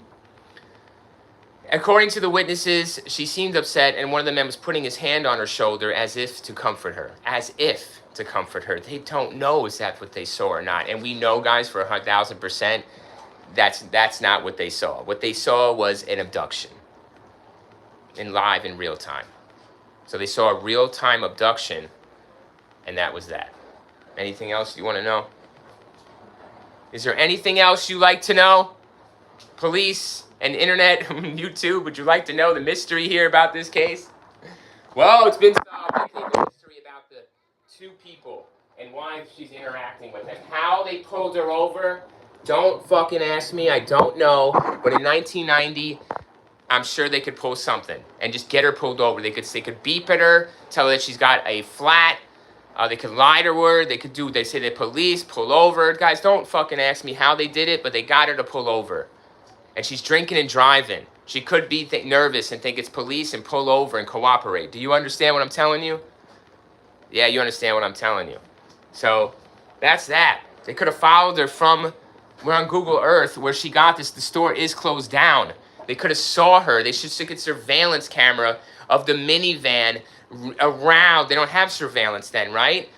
According to the witnesses, she seemed upset, and one of the men was putting his hand on her shoulder as if to comfort her. As if to comfort her. They don't know is that what they saw or not. And we know, guys, for 1,000%, that's not what they saw. What they saw was an abduction. In real time. So they saw a real-time abduction, and that was that. Anything else you want to know? Is there anything else you like to know? Police and internet, YouTube, would you like to know the mystery here about this case? Well, it's been solved. I think the mystery about the two people and why she's interacting with them. How they pulled her over, don't fucking ask me. I don't know. But in 1990... I'm sure they could pull something and just get her pulled over. They could beep at her, tell her that she's got a flat. They could lie to her. They say the police pull over. Guys, don't fucking ask me how they did it, but they got her to pull over. And she's drinking and driving. She could be nervous and think it's police and pull over and cooperate. Do you understand what I'm telling you? Yeah, you understand what I'm telling you. So that's that. They could have followed her from, we're on Google Earth where she got this. The store is closed down. They could have saw her. They should stick a surveillance camera of the minivan around. They don't have surveillance then, right?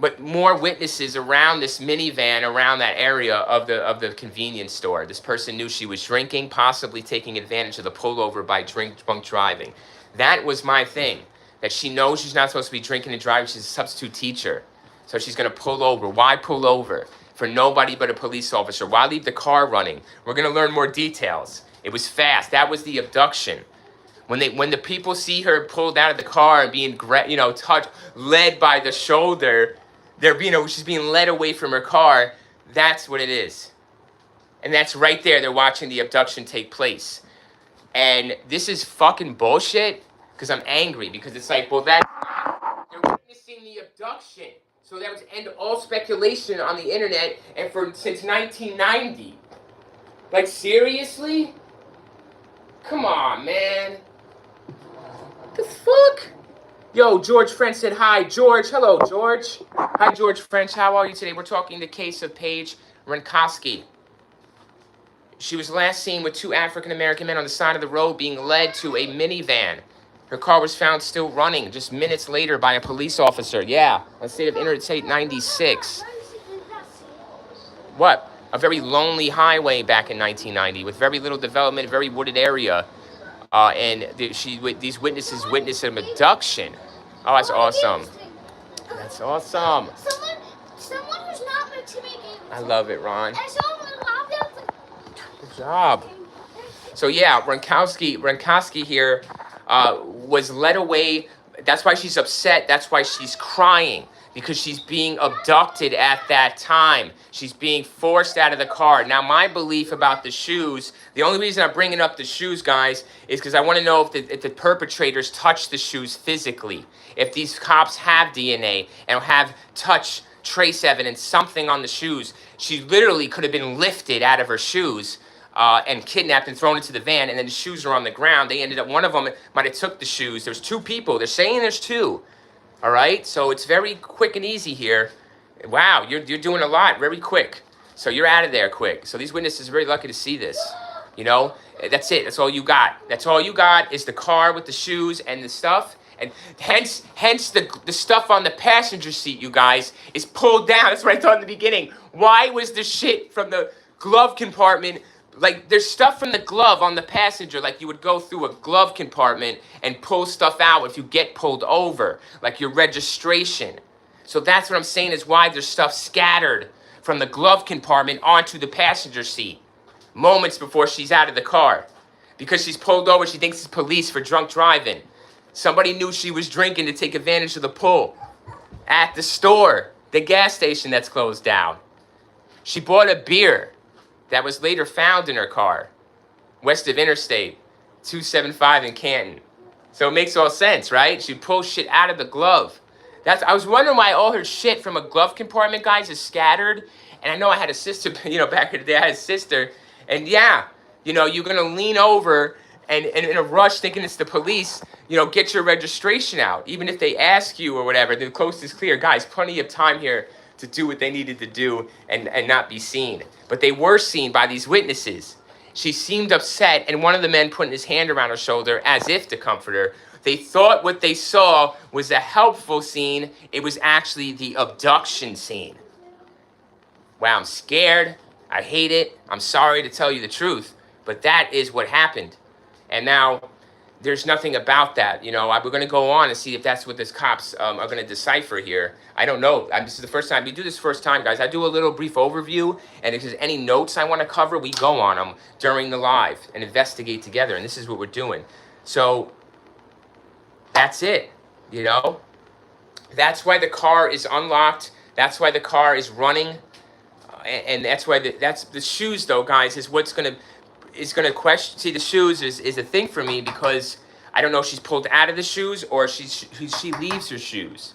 But more witnesses around this minivan, around that area of the convenience store. This person knew she was drinking, possibly taking advantage of the pullover by drunk driving. That was my thing. That she knows she's not supposed to be drinking and driving. She's a substitute teacher. So she's going to pull over. Why pull over? For nobody but a police officer. Why leave the car running? We're going to learn more details. It was fast. That was the abduction. When the people see her pulled out of the car and being, touched, led by the shoulder, she's being led away from her car. That's what it is. And that's right there. They're watching the abduction take place. And this is fucking bullshit because I'm angry because it's like, well, they're witnessing the abduction. So that would end all speculation on the internet and since 1990. Like, seriously? Come on, man. What the fuck? Yo, George French said hi. George, hello, George. Hi, George French. How are you today? We're talking the case of Paige Renkoski. She was last seen with two African-American men on the side of the road being led to a minivan. Her car was found still running just minutes later by a police officer. Yeah, on the state of Interstate 96. What? A very lonely highway back in 1990 with very little development, very wooded area. These witnesses witnessed an abduction. Oh, that's awesome. That's awesome. Someone who's not meant to make it. I love it, Ron. And someone allowed them to... Good job. So yeah, Renkoski here was led away. That's why she's upset. That's why she's crying, because she's being abducted at that time. She's being forced out of the car. Now, my belief about the shoes, the only reason I'm bringing up the shoes, guys, is because I want to know if the perpetrators touched the shoes physically. If these cops have DNA and have touch trace evidence, something on the shoes. She literally could have been lifted out of her shoes and kidnapped and thrown into the van, and then the shoes are on the ground. They ended up, one of them might have took the shoes. There's two people. They're saying there's two. All right? So it's very quick and easy here. Wow, you're doing a lot very quick. So you're out of there quick. So these witnesses are very lucky to see this. You know, that's it. That's all you got. That's all you got is the car with the shoes and the stuff. And hence the stuff on the passenger seat, you guys, is pulled down. That's what I thought in the beginning. Why was the shit from the glove compartment, like there's stuff from the glove on the passenger, like you would go through a glove compartment and pull stuff out if you get pulled over, like your registration. So that's what I'm saying is why there's stuff scattered from the glove compartment onto the passenger seat moments before she's out of the car. Because she's pulled over, she thinks it's police for drunk driving. Somebody knew she was drinking to take advantage of the pull. At the store, the gas station that's closed down. She bought a beer that was later found in her car, west of Interstate 275 in Canton. So it makes all sense, right? She pulls shit out of the glove. I was wondering why all her shit from a glove compartment, guys, is scattered. And I know I had a sister, back in the day, I had a sister. And yeah, you're going to lean over and in a rush thinking it's the police, get your registration out. Even if they ask you or whatever, the coast is clear. Guys, plenty of time here to do what they needed to do and not be seen. But they were seen by these witnesses. She seemed upset, and one of the men putting his hand around her shoulder as if to comfort her. They thought what they saw was a helpful scene. It was actually the abduction scene. Wow, I'm scared. I hate it. I'm sorry to tell you the truth, but that is what happened. And now there's nothing about that. We're going to go on and see if that's what the cops are going to decipher here. I don't know. This is the first time. We do this first time, guys. I do a little brief overview, and if there's any notes I want to cover, we go on them during the live and investigate together, and this is what we're doing. So that's it, That's why the car is unlocked. That's why the car is running. And that's why that's the shoes, though, guys, is what's going to question. See, the shoes is a thing for me because I don't know if she's pulled out of the shoes or she leaves her shoes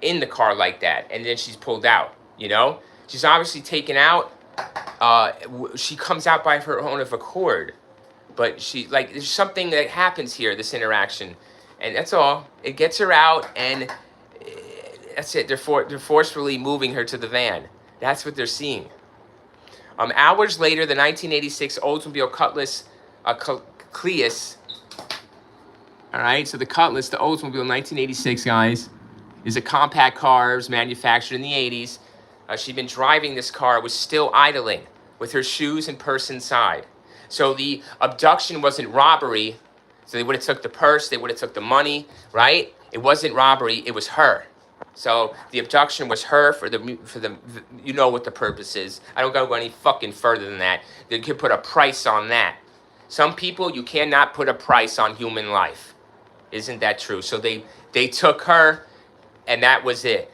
in the car like that, and then she's pulled out, She's obviously taken out. She comes out by her own accord. But there's something that happens here, this interaction. And that's all. It gets her out, and that's it. They're forcefully moving her to the van. That's what they're seeing. Hours later, the 1986 Oldsmobile Cutlass Cleus. All right, so the Cutlass, the Oldsmobile 1986, guys, is a compact car. It was manufactured in the 80s. She'd been driving this car, was still idling with her shoes and purse inside. So the abduction wasn't robbery. So they would have took the purse, they would have took the money, right? It wasn't robbery, it was her. So the abduction was her for the what the purpose is. I don't gotta go any fucking further than that. They could put a price on that. Some people, you cannot put a price on human life. Isn't that true? So they took her, and that was it.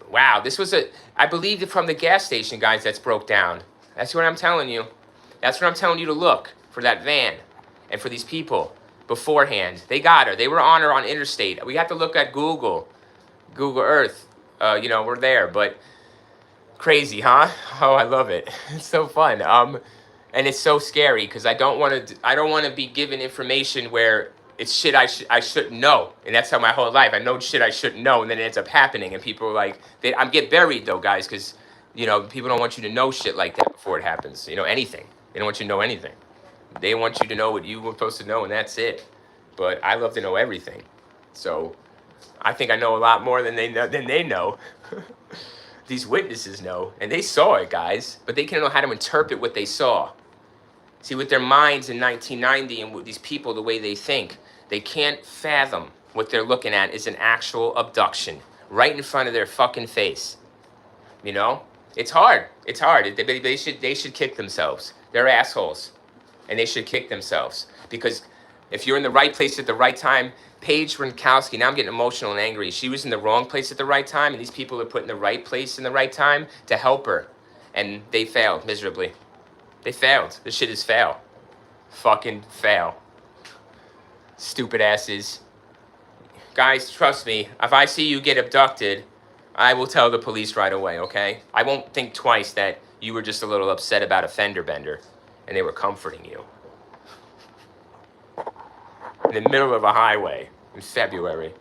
Wow, this was I believe from the gas station, guys, that's broke down. That's what I'm telling you. That's what I'm telling you to look for, that van and for these people beforehand. They got her. They were on her on Interstate. We have to look at Google Earth. We're there, but crazy, huh? Oh, I love it. It's so fun. And it's so scary because I don't want to be given information where it's shit I shouldn't know. And that's how my whole life, I know shit I shouldn't know, and then it ends up happening, and people are like, I get buried though, guys, because people don't want you to know shit like that before it happens. Anything. They don't want you to know anything. They want you to know what you were supposed to know, and that's it. But I love to know everything. So I think I know a lot more than they know. These witnesses know, and they saw it, guys. But they can't know how to interpret what they saw. See, with their minds in 1990 and with these people, the way they think, they can't fathom what they're looking at is an actual abduction right in front of their fucking face. It's hard. It's hard. They should kick themselves. They're assholes, and they should kick themselves, because if you're in the right place at the right time, Paige Renkoski, now I'm getting emotional and angry. She was in the wrong place at the right time, and these people are put in the right place in the right time to help her. And they failed miserably. They failed. This shit is fail. Fucking fail. Stupid asses. Guys, trust me, if I see you get abducted, I will tell the police right away, okay? I won't think twice that you were just a little upset about a fender bender and they were comforting you. In the middle of a highway in February.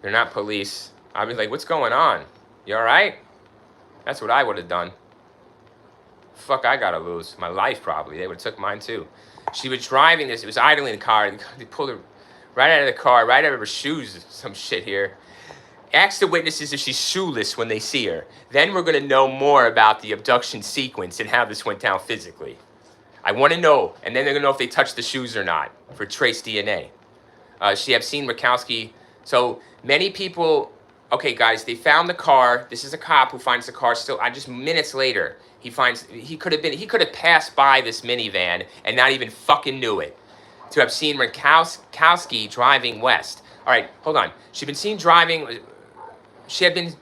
They're not police. I'd be like, what's going on? You all right? That's what I would have done. Fuck, I gotta lose. My life, probably. They would have took mine, too. She was driving this. It was idling the car. They pulled her right out of the car, right out of her shoes, some shit here. Ask the witnesses if she's shoeless when they see her. Then we're going to know more about the abduction sequence and how this went down physically. I want to know. And then they're going to know if they touched the shoes or not for trace DNA. She have seen Renkoski. So many people... Okay, guys, they found the car. This is a cop who finds the car still... just minutes later, he finds... He could have passed by this minivan and not even fucking knew it. To have seen Renkoski driving west. All right, hold on. She'd been seen driving... She had been...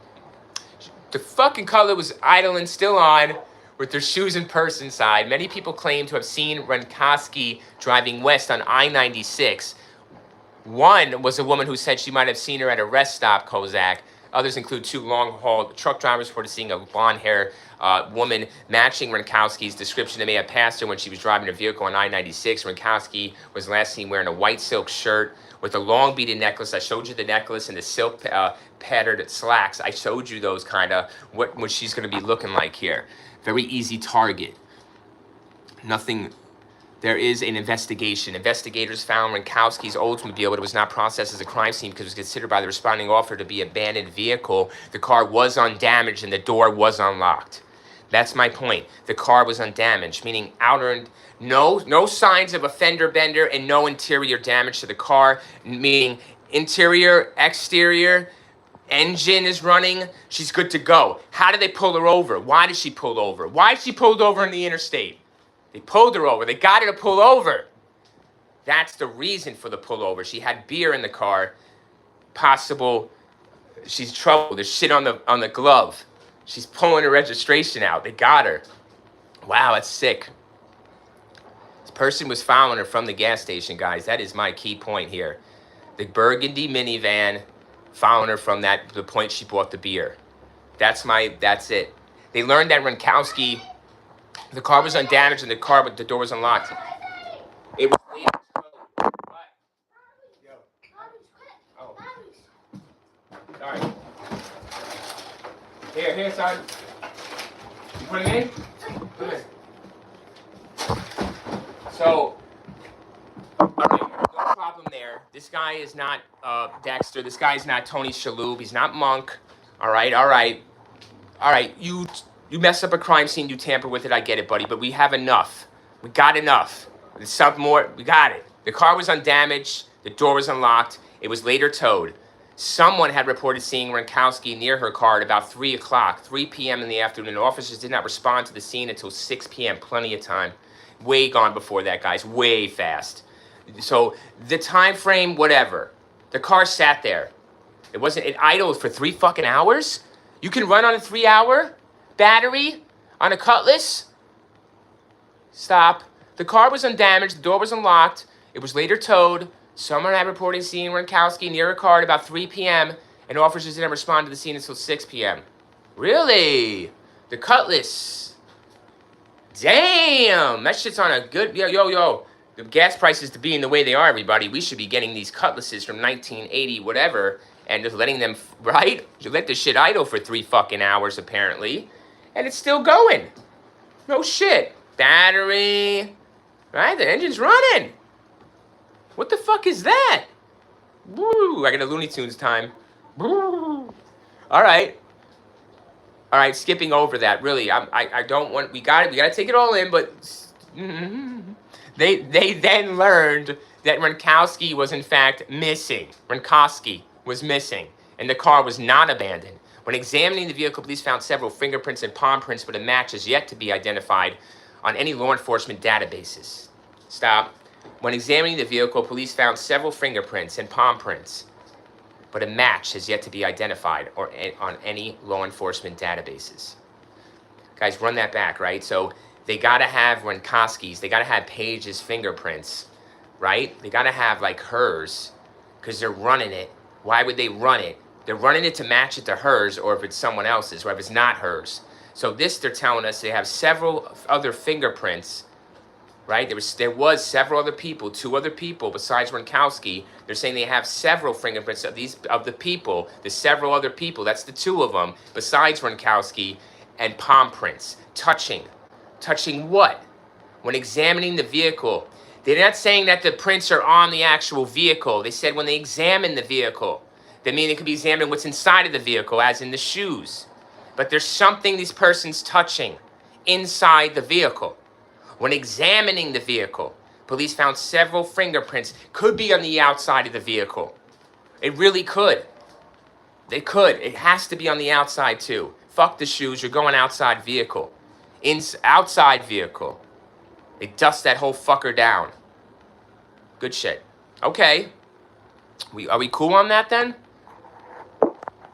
The fucking color was idling still on with their shoes and purse inside. Many people claim to have seen Renkoski driving west on I-96. One was a woman who said she might have seen her at a rest stop, Kozak. Others include 2 long-haul truck drivers reported seeing a blonde-haired woman matching Renkoski's description. They may have passed her when she was driving a vehicle on I-96. Renkoski was last seen wearing a white silk shirt with a long beaded necklace. I showed you the necklace and the silk patterned slacks. I showed you those kind of, what she's going to be looking like here. Very easy target. Nothing... There is an investigation. Investigators found Renkoski's Oldsmobile, but it was not processed as a crime scene because it was considered by the responding officer to be an abandoned vehicle. The car was undamaged and the door was unlocked. That's my point. The car was undamaged, meaning outer, no signs of a fender bender and no interior damage to the car, meaning interior, exterior, engine is running. She's good to go. How did they pull her over? Why did she pull over? Why is she pulled over in the interstate? They pulled her over. They got her to pull over. That's the reason for the pullover. She had beer in the car. Possible she's trouble. There's shit on the glove. She's pulling her registration out. They got her. Wow, that's sick. This person was following her from the gas station, guys. That is my key point here. The burgundy minivan following her from the point she bought the beer. That's it. They learned that Renkoski... The car was undamaged and the door was unlocked. It was later. What? Yo. Oh. Sorry. Here, son. You put it in? Put it in. So, alright, no problem there. This guy is not Dexter. This guy is not Tony Shalhoub. He's not Monk. Alright. You mess up a crime scene, you tamper with it, I get it, buddy, but we have enough. We got enough. There's something more, we got it. The car was undamaged, the door was unlocked, it was later towed. Someone had reported seeing Renkoski near her car at about 3 o'clock, 3 p.m. in the afternoon. Officers did not respond to the scene until 6 p.m., plenty of time. Way gone before that, guys, way fast. So, the time frame, whatever. The car sat there. It idled for 3 fucking hours? You can run on a 3-hour battery on a Cutlass? Stop. The car was undamaged. The door was unlocked. It was later towed. Someone had reported seeing Renkoski near her car at about 3 p.m. and officers didn't respond to the scene until 6 p.m. Really? The Cutlass. Damn. That shit's on a good... Yo. The gas prices to being the way they are, everybody. We should be getting these Cutlasses from 1980, whatever, and just letting them... Right? You let the shit idle for 3 fucking hours, apparently. And it's still going. No shit. Battery. Right? The engine's running. What the fuck is that? Woo. I got a Looney Tunes time. Woo. All right, skipping over that. Really, I don't want... We got to take it all in, but... They then learned that Renkoski was in fact missing. Renkoski was missing. And the car was not abandoned. When examining the vehicle, police found several fingerprints and palm prints, but a match is yet to be identified on any law enforcement databases. Stop. When examining the vehicle, police found several fingerprints and palm prints, but a match has yet to be identified or on any law enforcement databases. Guys, run that back, right? So they got to have Renkoski's, they got to have Paige's fingerprints, right? They got to have like hers because they're running it. Why would they run it? They're running it to match it to hers, or if it's someone else's, or if it's not hers. So this, they're telling us they have several other fingerprints, right? There was several other people, 2 other people besides Renkoski. They're saying they have several fingerprints of the people, the several other people. That's the 2 of them besides Renkoski, and palm prints touching what? When examining the vehicle, they're not saying that the prints are on the actual vehicle. They said when they examine the vehicle. They mean it could be examining what's inside of the vehicle, as in the shoes. But there's something these persons touching inside the vehicle. When examining the vehicle, police found several fingerprints. Could be on the outside of the vehicle. It really could. They could. It has to be on the outside too. Fuck the shoes. You're going outside vehicle. Outside vehicle. They dust that whole fucker down. Good shit. Okay. Are we cool on that then?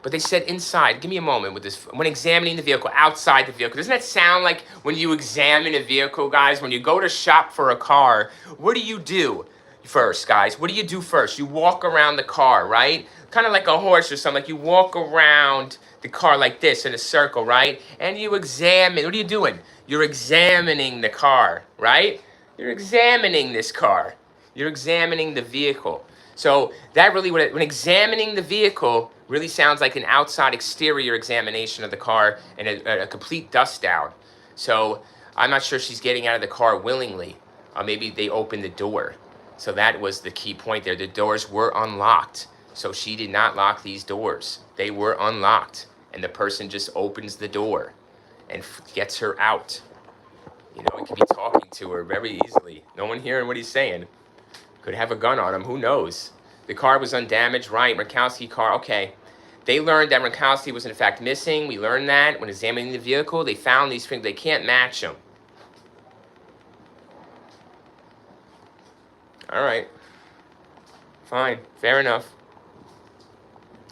But they said inside. Give me a moment with this. When examining the vehicle, outside the vehicle. Doesn't that sound like when you examine a vehicle, guys? When you go to shop for a car, what do you do first, guys? What do you do first? You walk around the car, right? Kind of like a horse or something. Like you walk around the car like this in a circle, right? And you examine. What are you doing? You're examining the car, right? You're examining this car. You're examining the vehicle. So that really, when examining the vehicle, really sounds like an outside exterior examination of the car and a complete dust down. So I'm not sure she's getting out of the car willingly. Maybe they opened the door. So that was the key point there. The doors were unlocked. So she did not lock these doors. They were unlocked. And the person just opens the door and gets her out. You know, he could be talking to her very easily. No one hearing what he's saying. Could have a gun on him. Who knows? The car was undamaged. Right. Renkoski car. Okay. They learned that Renkoski was in fact missing. We learned that when examining the vehicle. They found these things. They can't match them. All right. Fine. Fair enough.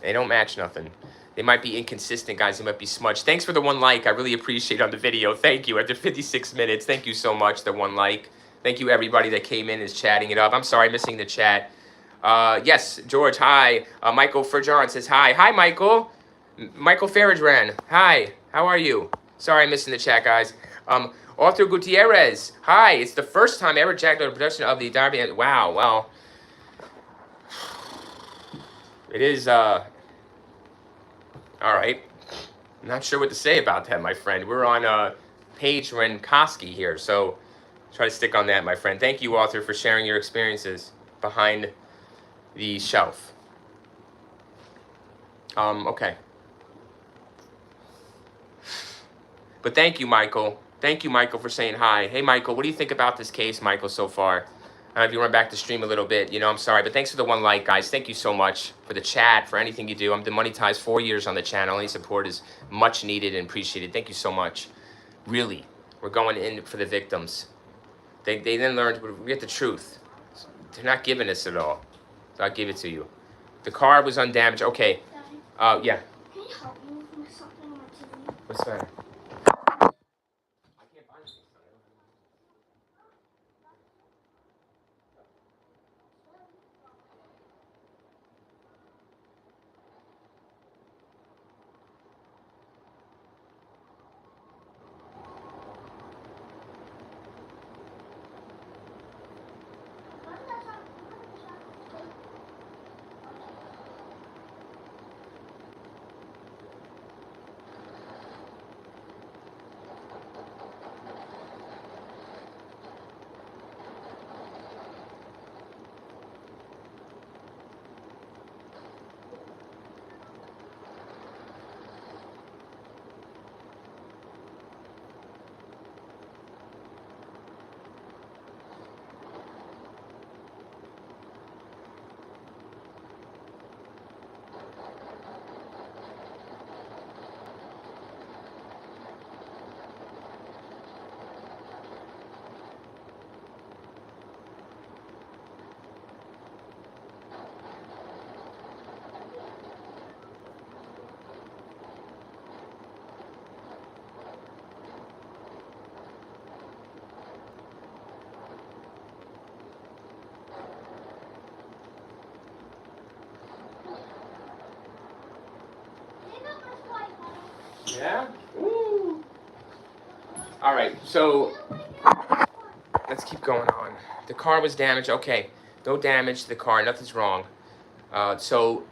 They don't match nothing. They might be inconsistent, guys. They might be smudged. Thanks for the 1 like. I really appreciate it on the video. Thank you. After 56 minutes, thank you so much, the 1 like. Thank you, everybody that came in and is chatting it up. I'm sorry, missing the chat. Yes, George, hi. Michael Ferjaran says hi. Hi, Michael. Michael Farajran, hi. How are you? Sorry, I'm missing the chat, guys. Arthur Gutierrez, hi. It's the first time ever jacked on the production of the Derby. Wow, well. It is, all right. I'm not sure what to say about that, my friend. We're on Paige Renkoski here, so try to stick on that, my friend. Thank you, Arthur, for sharing your experiences behind the shelf. Okay. But thank you, Michael. Thank you, Michael, for saying hi. Hey, Michael, what do you think about this case, Michael, so far? I don't know if you run back the stream a little bit. You know, I'm sorry, but thanks for the 1 like, guys. Thank you so much for the chat, for anything you do. I'm demonetized 4 years on the channel. Any support is much needed and appreciated. Thank you so much. Really, we're going in for the victims. They then learned, we get the truth. They're not giving us it all. So I'll give it to you. The car was undamaged. Okay. Yeah. Can you help me with something on TV? What's that? Yeah? Ooh. All right, so let's keep going on. The car was damaged. Okay, no damage to the car. Nothing's wrong. So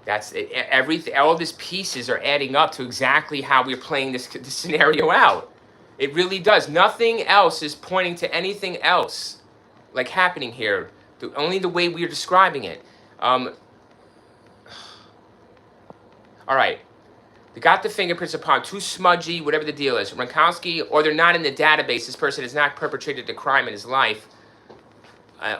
that's it. Everything. All these pieces are adding up to exactly how we're playing this scenario out. It really does. Nothing else is pointing to anything else like happening here. Only the way we're describing it. All right. They got the fingerprints upon too smudgy, whatever the deal is. Renkoski, or they're not in the database. This person has not perpetrated a crime in his life,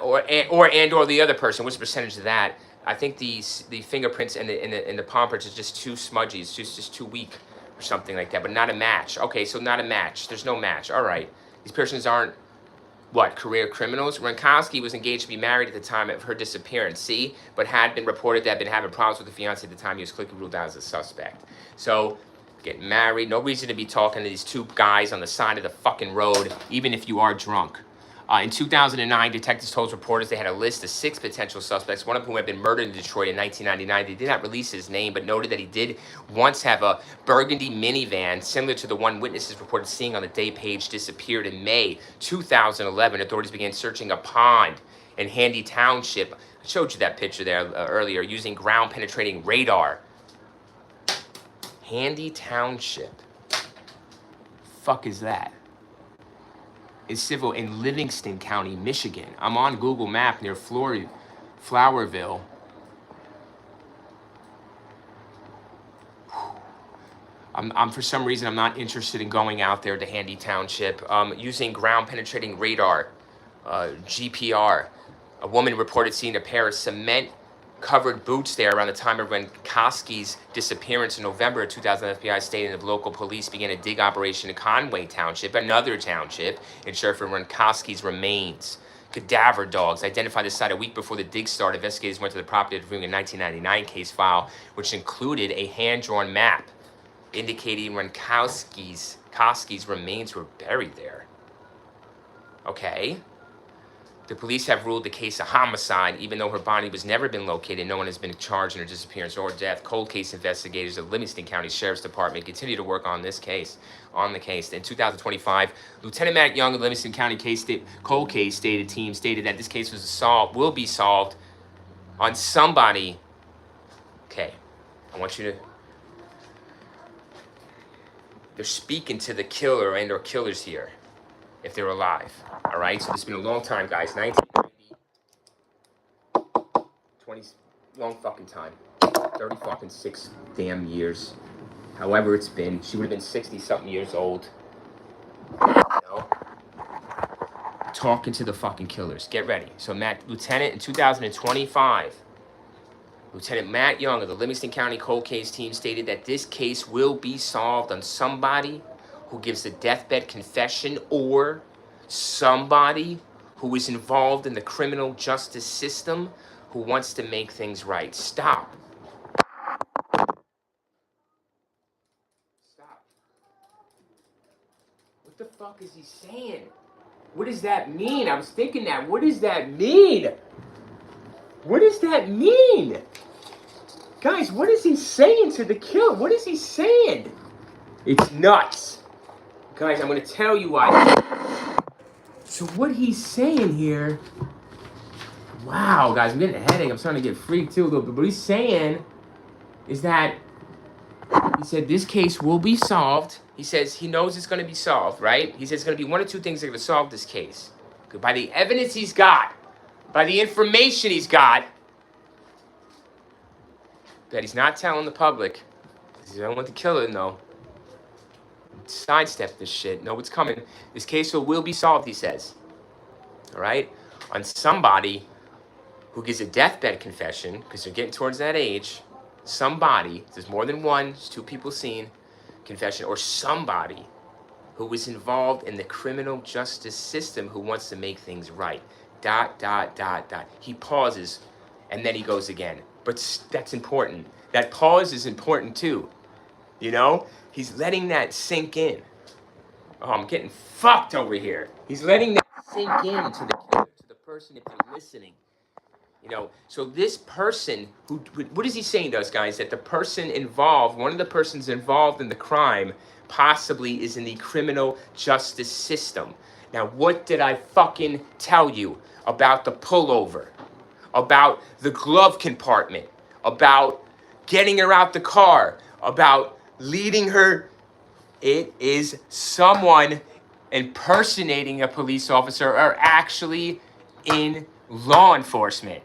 or the other person. What's the percentage of that? I think the fingerprints and the palm prints is just too smudgy. It's just too weak, or something like that. But not a match. Okay, so not a match. There's no match. All right. These persons aren't what, career criminals? Renkoski was engaged to be married at the time of her disappearance, see? But had been reported to have been having problems with the fiance at the time he was quickly ruled out as a suspect. So, getting married, no reason to be talking to these two guys on the side of the fucking road, even if you are drunk. In 2009, detectives told reporters they had a list of 6 potential suspects, one of whom had been murdered in Detroit in 1999. They did not release his name, but noted that he did once have a burgundy minivan similar to the one witnesses reported seeing on the day Paige disappeared in May 2011. Authorities began searching a pond in Handy Township. I showed you that picture there earlier, using ground-penetrating radar. Handy Township. Fuck is that? Is civil in Livingston County, Michigan. I'm on Google Map near Flowerville. I'm for some reason I'm not interested in going out there to Handy Township. Using ground penetrating radar, GPR. A woman reported seeing a pair of cement covered boots there around the time of Renkoski's disappearance in November of 2000. FBI stated that local police began a dig operation in Conway Township, another township, in search for Renkoski's remains. Cadaver dogs identified the site a week before the dig started. Investigators went to the property reviewing a 1999 case file, which included a hand-drawn map indicating Renkoski's remains were buried there. Okay. The police have ruled the case a homicide, even though her body was never been located. No one has been charged in her disappearance or death. Cold case investigators of Livingston County Sheriff's Department continue to work on this case. In 2025, Lieutenant Matt Young of Livingston County Cold Case team stated that this case will be solved on somebody. Okay, I want you to. They're speaking to the killer and/or killers here, if they're alive. All right, so it's been a long time, guys. 1990, 20, long fucking time. 30 fucking 6 damn years. However it's been, she would have been 60-something years old. You know? Talking to the fucking killers. Get ready. So, Lieutenant, in 2025, Lieutenant Matt Young of the Livingston County Cold Case team stated that this case will be solved on somebody who gives a deathbed confession or somebody who is involved in the criminal justice system who wants to make things right. Stop. Stop. What the fuck is he saying? What does that mean? I was thinking that. What does that mean? What does that mean? Guys, what is he saying to the killer? What is he saying? It's nuts. Guys, I'm going to tell you why. So what he's saying here, wow, guys, I'm getting a headache. I'm starting to get freaked too a little bit. What he's saying is that he said this case will be solved. He says he knows it's going to be solved, right? He says it's going to be 1 or 2 things that are going to solve this case. By the evidence he's got, by the information he's got, that he's not telling the public. He doesn't want the killer to know. Sidestep this shit. Know what's coming. This case will be solved, he says. All right? On somebody who gives a deathbed confession, because they're getting towards that age, somebody, there's more than one, there's 2 people seen, confession, or somebody who was involved in the criminal justice system who wants to make things right. ... He pauses, and then he goes again. But that's important. That pause is important too. You know? He's letting that sink in. Oh, I'm getting fucked over here. He's letting that sink in to the killer, to the person if they're listening. You know, so this person what is he saying to us, guys? That the person involved, one of the persons involved in the crime, possibly is in the criminal justice system. Now, what did I fucking tell you about the pullover, about the glove compartment, about getting her out the car, about leading her? It is someone impersonating a police officer or actually in law enforcement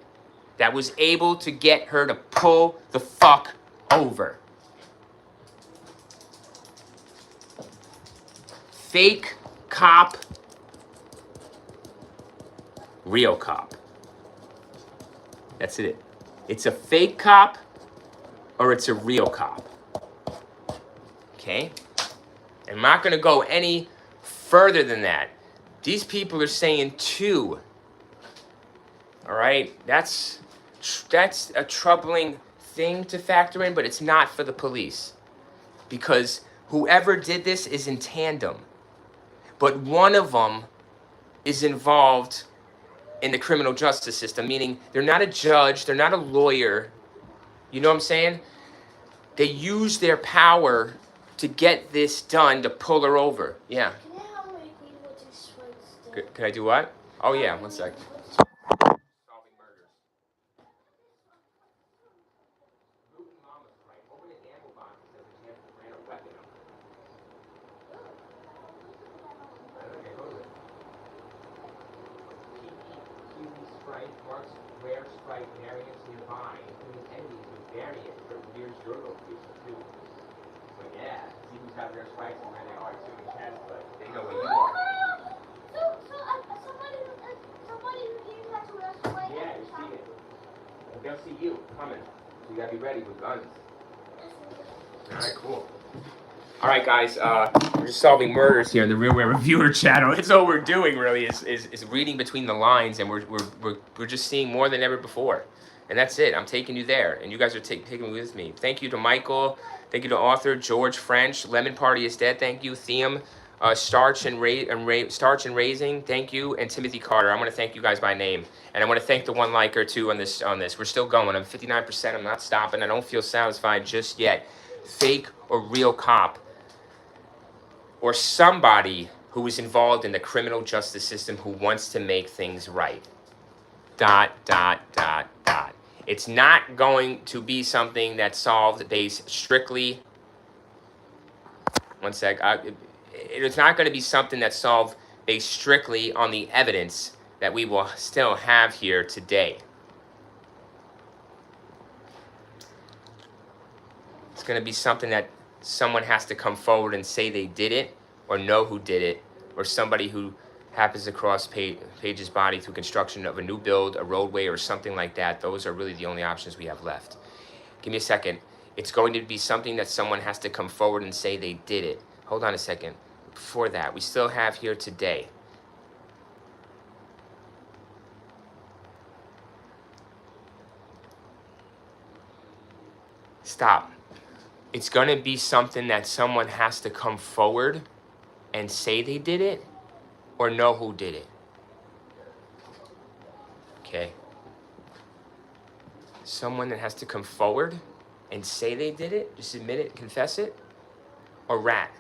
that was able to get her to pull the fuck over. Fake cop, real cop. That's it. It's a fake cop or it's a real cop. Okay? I'm not going to go any further than that. These people are saying two. All right? That's a troubling thing to factor in, but it's not for the police. Because whoever did this is in tandem. But one of them is involved in the criminal justice system, meaning they're not a judge, they're not a lawyer. You know what I'm saying? They use their power to get this done, to pull her over. Yeah. Can I have my queen with this sweat? Can I do what? Oh, yeah, one sec. Marks rare strike variants nearby, including enemies with variants for Rear's your location too. So yeah, see who's got rare strikes and where they are too in chest, but they know where you are. Somebody who gave that to us. Yeah, you see it. They'll see you coming. So you gotta be ready with guns. Alright, cool. All right, guys, we're just solving murders here in the Real Reviewer channel. It's all we're doing, really, is reading between the lines, and we're just seeing more than ever before. And that's it. I'm taking you there, and you guys are taking me with me. Thank you to Michael. Thank you to author George French. Lemon Party is Dead. Thank you. Thiem, Starch and Raising. Thank you. And Timothy Carter. I want to thank you guys by name. And I want to thank the one liker, too, on this. We're still going. I'm 59%. I'm not stopping. I don't feel satisfied just yet. Fake or real cop, or somebody who is involved in the criminal justice system who wants to make things right. ... It's not going to be something that's solved based strictly... One sec. It's not going to be something that's solved based strictly on the evidence that we will still have here today. It's going to be something that someone has to come forward and say they did it, or know who did it, or somebody who happens to cross Paige's body through construction of a new build, a roadway, or something like that. Those are really the only options we have left. Give me a second. It's going to be something that someone has to come forward and say they did it. Hold on a second. Before that, we still have here today. Stop. It's going to be something that someone has to come forward and say they did it, or know who did it. Okay. Someone that has to come forward and say they did it, just admit it, confess it, or rat.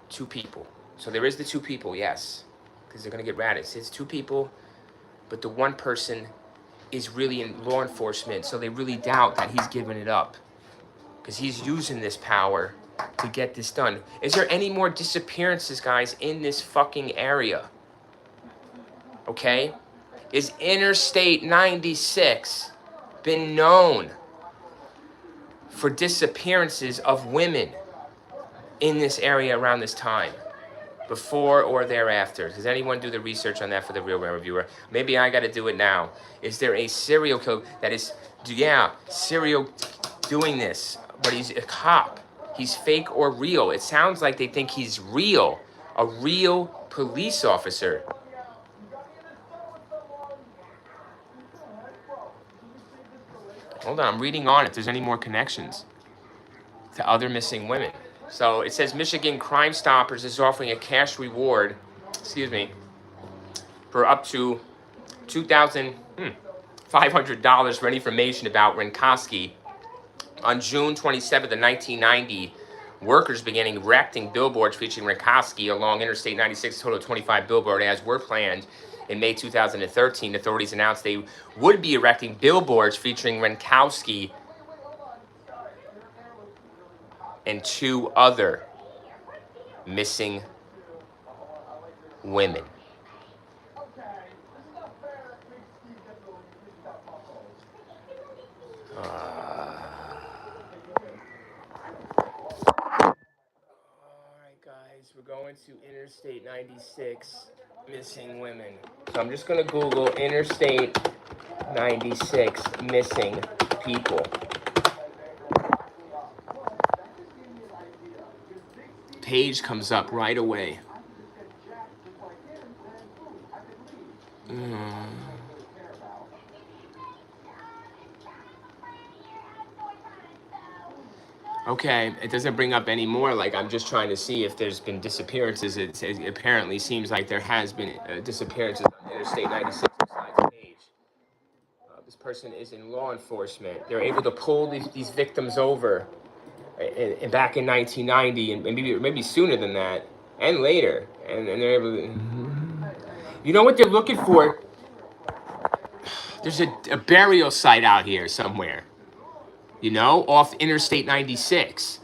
Two people. So there is the two people, yes, because they're going to get ratted. It's two people, but the one person is really in law enforcement, so they really doubt that he's giving it up, because he's using this power to get this done. Is there any more disappearances, guys, in this fucking area? Okay? Is Interstate 96 been known for disappearances of women in this area around this time, before or thereafter? Does anyone do the research on that for the Real Reviewer? Maybe I got to do it now. Is there a serial killer that is, serial doing this, but he's a cop? He's fake or real? It sounds like they think he's real, a real police officer. Hold on, I'm reading on if there's any more connections to other missing women. So it says Michigan Crime Stoppers is offering a cash reward, for up to $2,000. $500 for any information about Renkoski. On June 27th of 1990, workers began erecting billboards featuring Renkoski along Interstate 96, a total of 25 billboards, as were planned. In May 2013, authorities announced they would be erecting billboards featuring Renkoski and 2 other missing women. Alright guys, we're going to Interstate 96, missing women. So I'm just going to Google Interstate 96, missing people. Paige comes up right away. Okay, it doesn't bring up any more. Like, I'm just trying to see if there's been disappearances. It apparently seems like there has been disappearances on Interstate 96 besides Paige. This person is in law enforcement. They're able to pull these victims over and back in 1990 and maybe sooner than that and later. And they're able to... You know what they're looking for? There's a burial site out here somewhere. You know, off Interstate 96.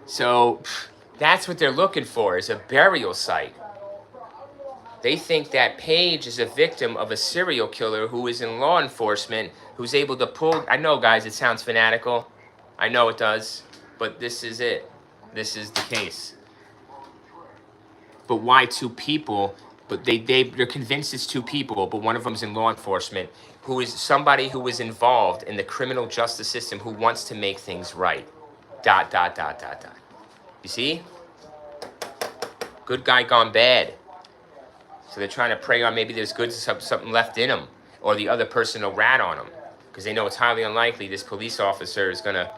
So that's what they're looking for, is a burial site. They think that Paige is a victim of a serial killer who is in law enforcement, who's able to pull... I know, guys, it sounds fanatical. I know it does. But this is it. This is the case. But why 2 people? But they're convinced it's 2 people, but one of them's in law enforcement, who is somebody who is involved in the criminal justice system who wants to make things right. ... You see? Good guy gone bad. So they're trying to prey on maybe there's good something left in him, or the other person will rat on him, because they know it's highly unlikely this police officer is gonna...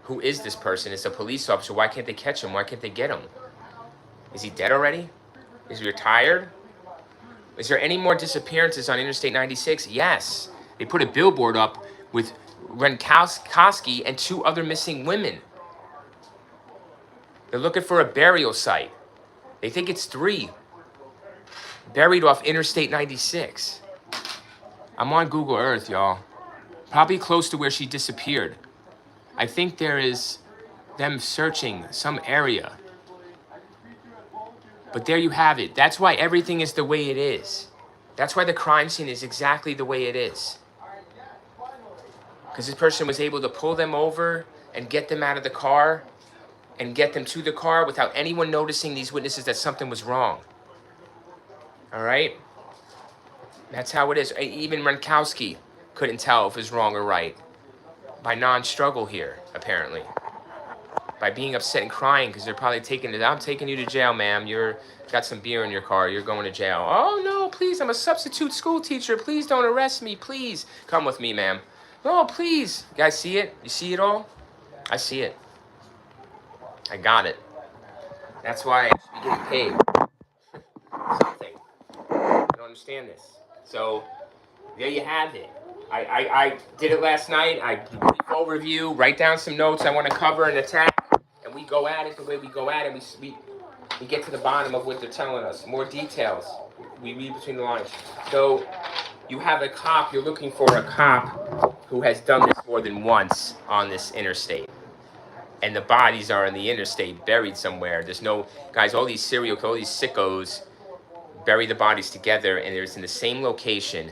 Who is this person? It's a police officer. Why can't they catch him? Why can't they get him? Is he dead already? Is he retired? Is there any more disappearances on Interstate 96? Yes. They put a billboard up with Renkoski and 2 other missing women. They're looking for a burial site. They think it's 3. Buried off Interstate 96. I'm on Google Earth, y'all. Probably close to where she disappeared. I think there is them searching some area. But there you have it. That's why everything is the way it is. That's why the crime scene is exactly the way it is. Because this person was able to pull them over and get them out of the car and get them to the car without anyone noticing, these witnesses, that something was wrong. All right? That's how it is. Even Renkoski couldn't tell if it was wrong or right. By non-struggle here, apparently. By being upset and crying because they're probably taking it. I'm taking you to jail, ma'am. You're got some beer in your car. You're going to jail. Oh, no, please. I'm a substitute school teacher. Please don't arrest me. Please. Come with me, ma'am. No, please. You guys see it? You see it all? I see it. I got it. That's why I should be getting paid. Something. I don't understand this. So, there you have it. I did it last night. I brief overview, write down some notes I want to cover and attack, and we go at it the way we go at it. We get to the bottom of what they're telling us. More details. We read between the lines. So you have a cop. You're looking for a cop who has done this more than once on this interstate. And the bodies are in the interstate, buried somewhere. There's no... Guys, all these serial killers, all these sickos bury the bodies together, and they're in the same location,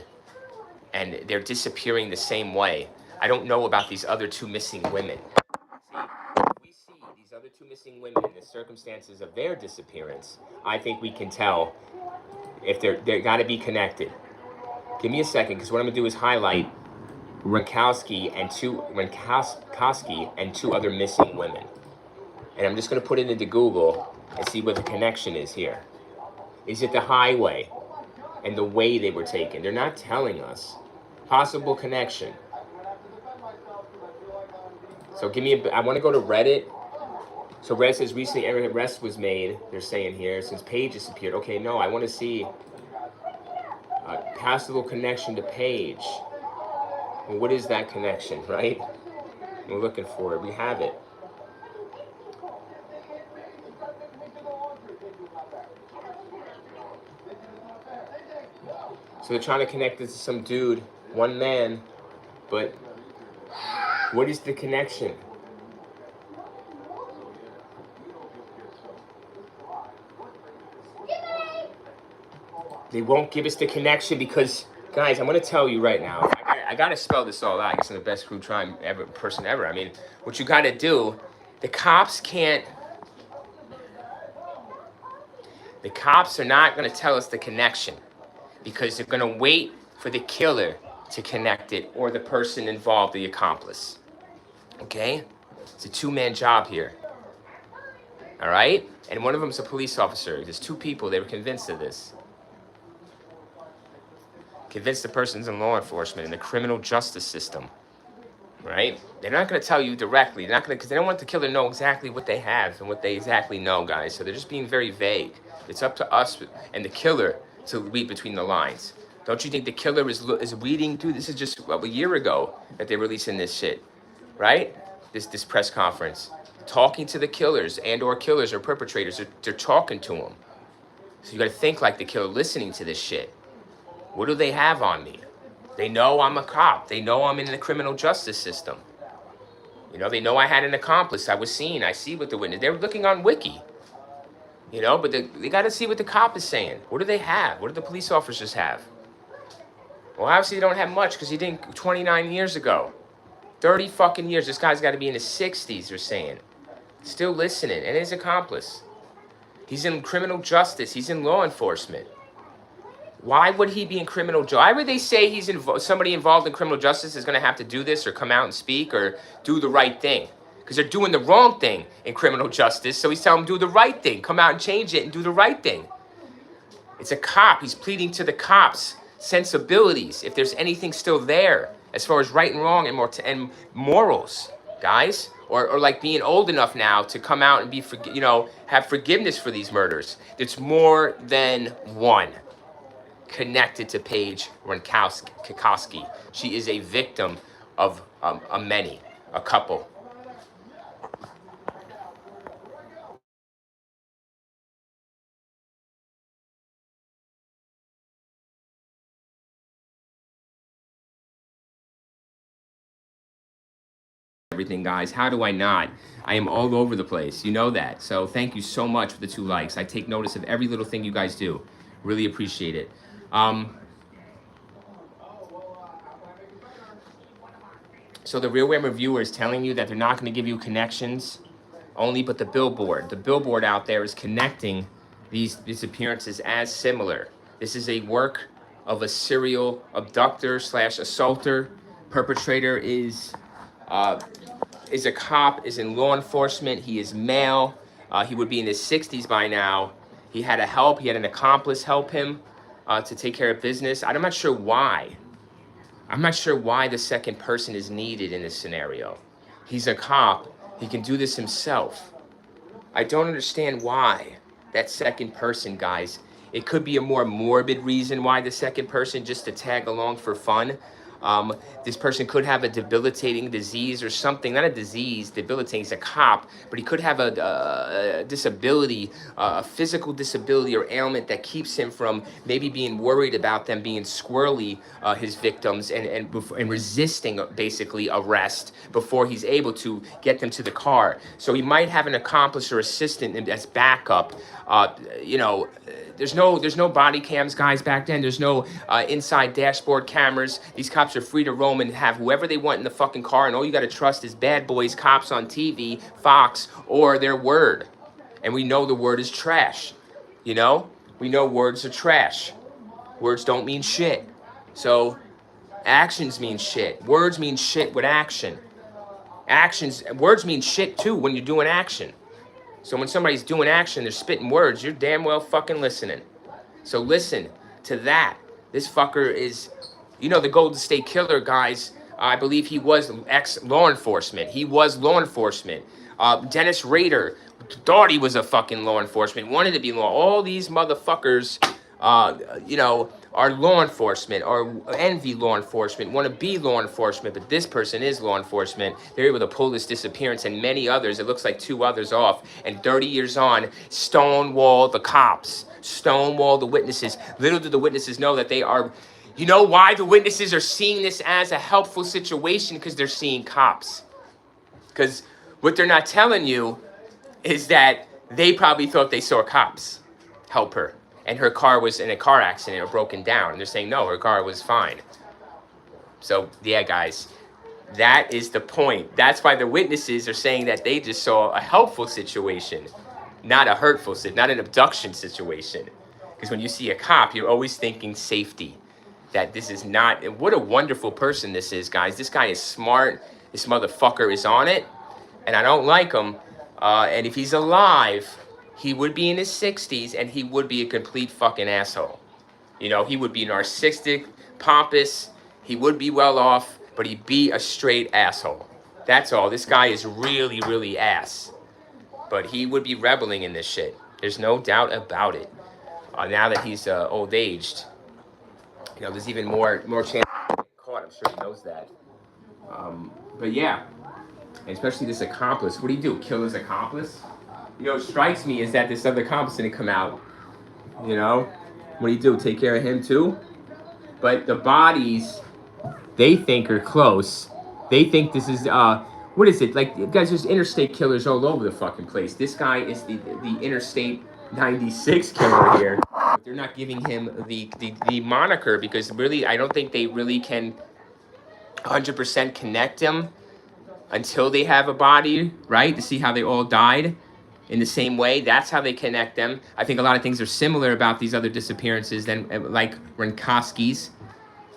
and they're disappearing the same way. I don't know about these other 2 missing women. See, if we see these other 2 missing women and the circumstances of their disappearance, I think we can tell if they're got to be connected. Give me a second, because what I'm going to do is highlight Renkoski and 2 other missing women. And I'm just going to put it into Google and see what the connection is here. Is it the highway and the way they were taken? They're not telling us. Possible connection. So give me I want to go to Reddit. So Reddit says recently arrest was made, they're saying here, since Paige disappeared. Okay, no, I want to see a possible connection to Paige. Well, what is that connection, right? We're looking for it. We have it. So they're trying to connect this to some dude, one man, but what is the connection? They won't give us the connection because, guys, I'm going to tell you right now. I got to spell this all out. I guess I'm the best crew crime person ever. I mean, what you got to do, the cops can't. The cops are not going to tell us the connection because they're going to wait for the killer to connect it or the person involved, the accomplice. Okay? It's a two-man job here. All right? And one of them's a police officer. There's two people. They were convinced of this. Convinced the person's in law enforcement in the criminal justice system. Right? They're not going to tell you directly. They're not going to, because they don't want the killer to know exactly what they have and what they exactly know, guys. So they're just being very vague. It's up to us and the killer to read between the lines. Don't you think the killer is reading through? This is just a year ago that they're releasing this shit, right? This press conference, talking to the killers or killers or perpetrators. They're talking to them. So you got to think like the killer, listening to this shit. What do they have on me? They know I'm a cop. They know I'm in the criminal justice system. You know, they know I had an accomplice. I was seen. I see what the witness. They're looking on Wiki. You know, but they got to see what the cop is saying. What do they have? What do the police officers have? Well, obviously they don't have much because he didn't 29 years ago. 30 fucking years. This guy's got to be in his 60s, they're saying. Still listening. And his accomplice. He's in criminal justice. He's in law enforcement. Why would he be in criminal justice? Why would they say he's somebody involved in criminal justice is going to have to do this or come out and speak or do the right thing? Because they're doing the wrong thing in criminal justice. So he's telling them do the right thing. Come out and change it and do the right thing. It's a cop. He's pleading to the cops' sensibilities. If there's anything still there as far as right and wrong and morals, guys. Or like being old enough now to come out and be, have forgiveness for these murders. It's more than one connected to Paige Renkoski. She is a victim of a couple. Everything, guys. How do I not? I am all over the place. You know that. So thank you so much for the 2 likes. I take notice of every little thing you guys do. Really appreciate it. So the Real Wham reviewer is telling you that they're not going to give you connections only, but the billboard out there is connecting these disappearances as similar. This is a work of a serial abductor / assaulter. Perpetrator is a cop, is in law enforcement. He is male. He would be in his 60s by now. He had an accomplice help him to take care of business. I'm not sure why. I'm not sure why the second person is needed in this scenario. He's a cop. He can do this himself. I don't understand why that second person, guys. It could be a more morbid reason why the second person, just to tag along for fun. This person could have a debilitating disease or something. Not a disease, debilitating. He's a cop, but he could have a disability, a physical disability or ailment that keeps him from maybe being worried about them being squirrely, his victims, and resisting basically arrest before he's able to get them to the car. So he might have an accomplice or assistant as backup. There's no body cams, guys, back then. There's no inside dashboard cameras. These cops are free to roam and have whoever they want in the fucking car, and all you got to trust is bad boys, cops on TV, Fox, or their word. And we know the word is trash. We know words are trash. Words don't mean shit. So actions mean shit. Words mean shit with action. Words mean shit too when you're doing action. So when somebody's doing action, they're spitting words, you're damn well fucking listening. So listen to that. This fucker is, the Golden State Killer, guys. I believe he was ex-law enforcement. He was law enforcement. Dennis Rader thought he was a fucking law enforcement, wanted to be law. All these motherfuckers, are law enforcement or envy law enforcement, want to be law enforcement, but this person is law enforcement. They're able to pull this disappearance and many others. It looks like 2 others off. And 30 years on, stonewall the cops, stonewall the witnesses. Little do the witnesses know that they are, you know why the witnesses are seeing this as a helpful situation? Because they're seeing cops. Because what they're not telling you is that they probably thought they saw cops help her. And her car was in a car accident or broken down. And they're saying, no, her car was fine. So, yeah, guys, that is the point. That's why the witnesses are saying that they just saw a helpful situation, not a hurtful situation, not an abduction situation. Because when you see a cop, you're always thinking safety. That this is not, what a wonderful person this is, guys. This guy is smart. This motherfucker is on it. And I don't like him. And if he's alive, he would be in his 60s and he would be a complete fucking asshole. You know, he would be narcissistic, pompous, he would be well off, but he'd be a straight asshole. That's all. This guy is really, really ass. But he would be rebelling in this shit. There's no doubt about it. Now that he's old-aged, you know, there's even more chance of getting caught. I'm sure he knows that. But yeah, and especially this accomplice. What do you do? Kill his accomplice? You know, what strikes me is that this other accomplice didn't come out. You know, what do you do? Take care of him too? But the bodies, they think are close. They think this is what is it? Like, guys, there's interstate killers all over the fucking place. This guy is the Interstate 96 killer here. But they're not giving him the moniker because really, I don't think they really can 100% connect him until they have a body, right? To see how they all died in the same way. That's how they connect them. I think a lot of things are similar about these other disappearances than like Renkoski's,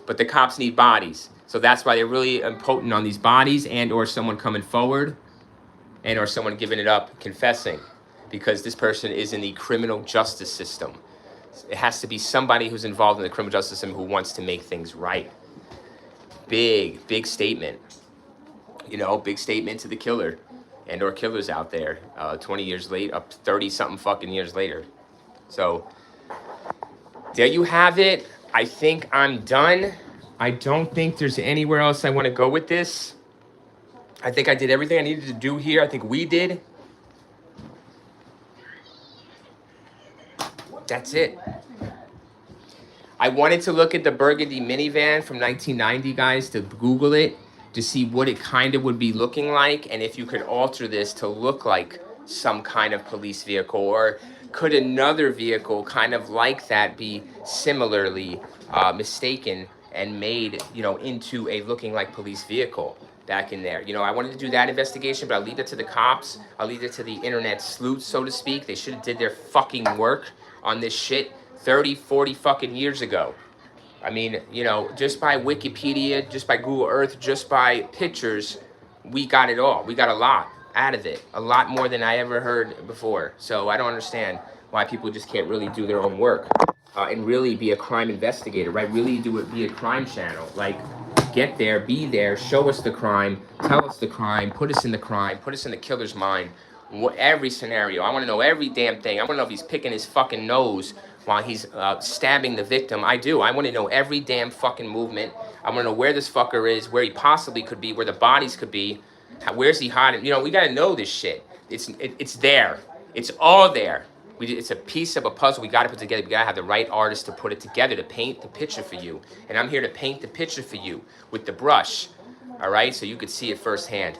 but the cops need bodies. So that's why they're really impotent on these bodies and or someone coming forward and or someone giving it up, confessing, because this person is in the criminal justice system. It has to be somebody who's involved in the criminal justice system who wants to make things right. Big statement. You know, big statement to the killer and or killers out there 20 years late, up 30 something fucking years later. So there you have it. I think I'm done. I don't think there's anywhere else I want to go with this. I think I did everything I needed to do here. I think we did. That's it. I wanted to look at the burgundy minivan from 1990, guys, to Google it, to see what it kind of would be looking like, and if you could alter this to look like some kind of police vehicle, or could another vehicle kind of like that be similarly mistaken and made, you know, into a looking like police vehicle back in there. You know, I wanted to do that investigation, but I'll leave it to the cops. I'll leave it to the internet sleuths, so to speak. They should have did their fucking work on this shit 30, 40 fucking years ago. I mean, you know, just by Wikipedia, just by Google Earth, just by pictures, we got it all. We got a lot out of it. A lot more than I ever heard before. So I don't understand why people just can't really do their own work and really be a crime investigator, right? Really do it, be a crime channel. Like, get there, be there, show us the crime, tell us the crime, put us in the crime, put us in the killer's mind. Every scenario. I want to know every damn thing. I want to know if he's picking his fucking nose while he's stabbing the victim. I do. I want to know every damn fucking movement. I want to know where this fucker is, where he possibly could be, where the bodies could be. Where's he hiding? You know, we got to know this shit. It's there. It's all there. It's a piece of a puzzle we got to put together. We got to have the right artist to put it together, to paint the picture for you. And I'm here to paint the picture for you with the brush. All right? So you could see it firsthand.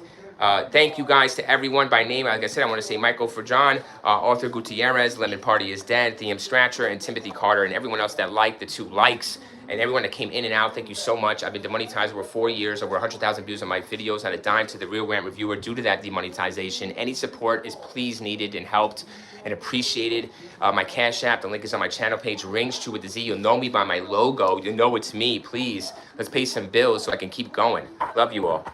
Thank you guys to everyone by name. Like I said, I want to say Michael for John, Arthur Gutierrez, Lemon Party is Dead, DM Stratcher, and Timothy Carter, and everyone else that liked the 2 likes, and everyone that came in and out. Thank you so much. I've been demonetized over 4 years, over 100,000 views on my videos, not a dime to the Real Rant Reviewer due to that demonetization. Any support is please needed and helped and appreciated. My Cash App, the link is on my channel page, Range2 with a Z. You'll know me by my logo. You'll know it's me. Please, let's pay some bills so I can keep going. Love you all.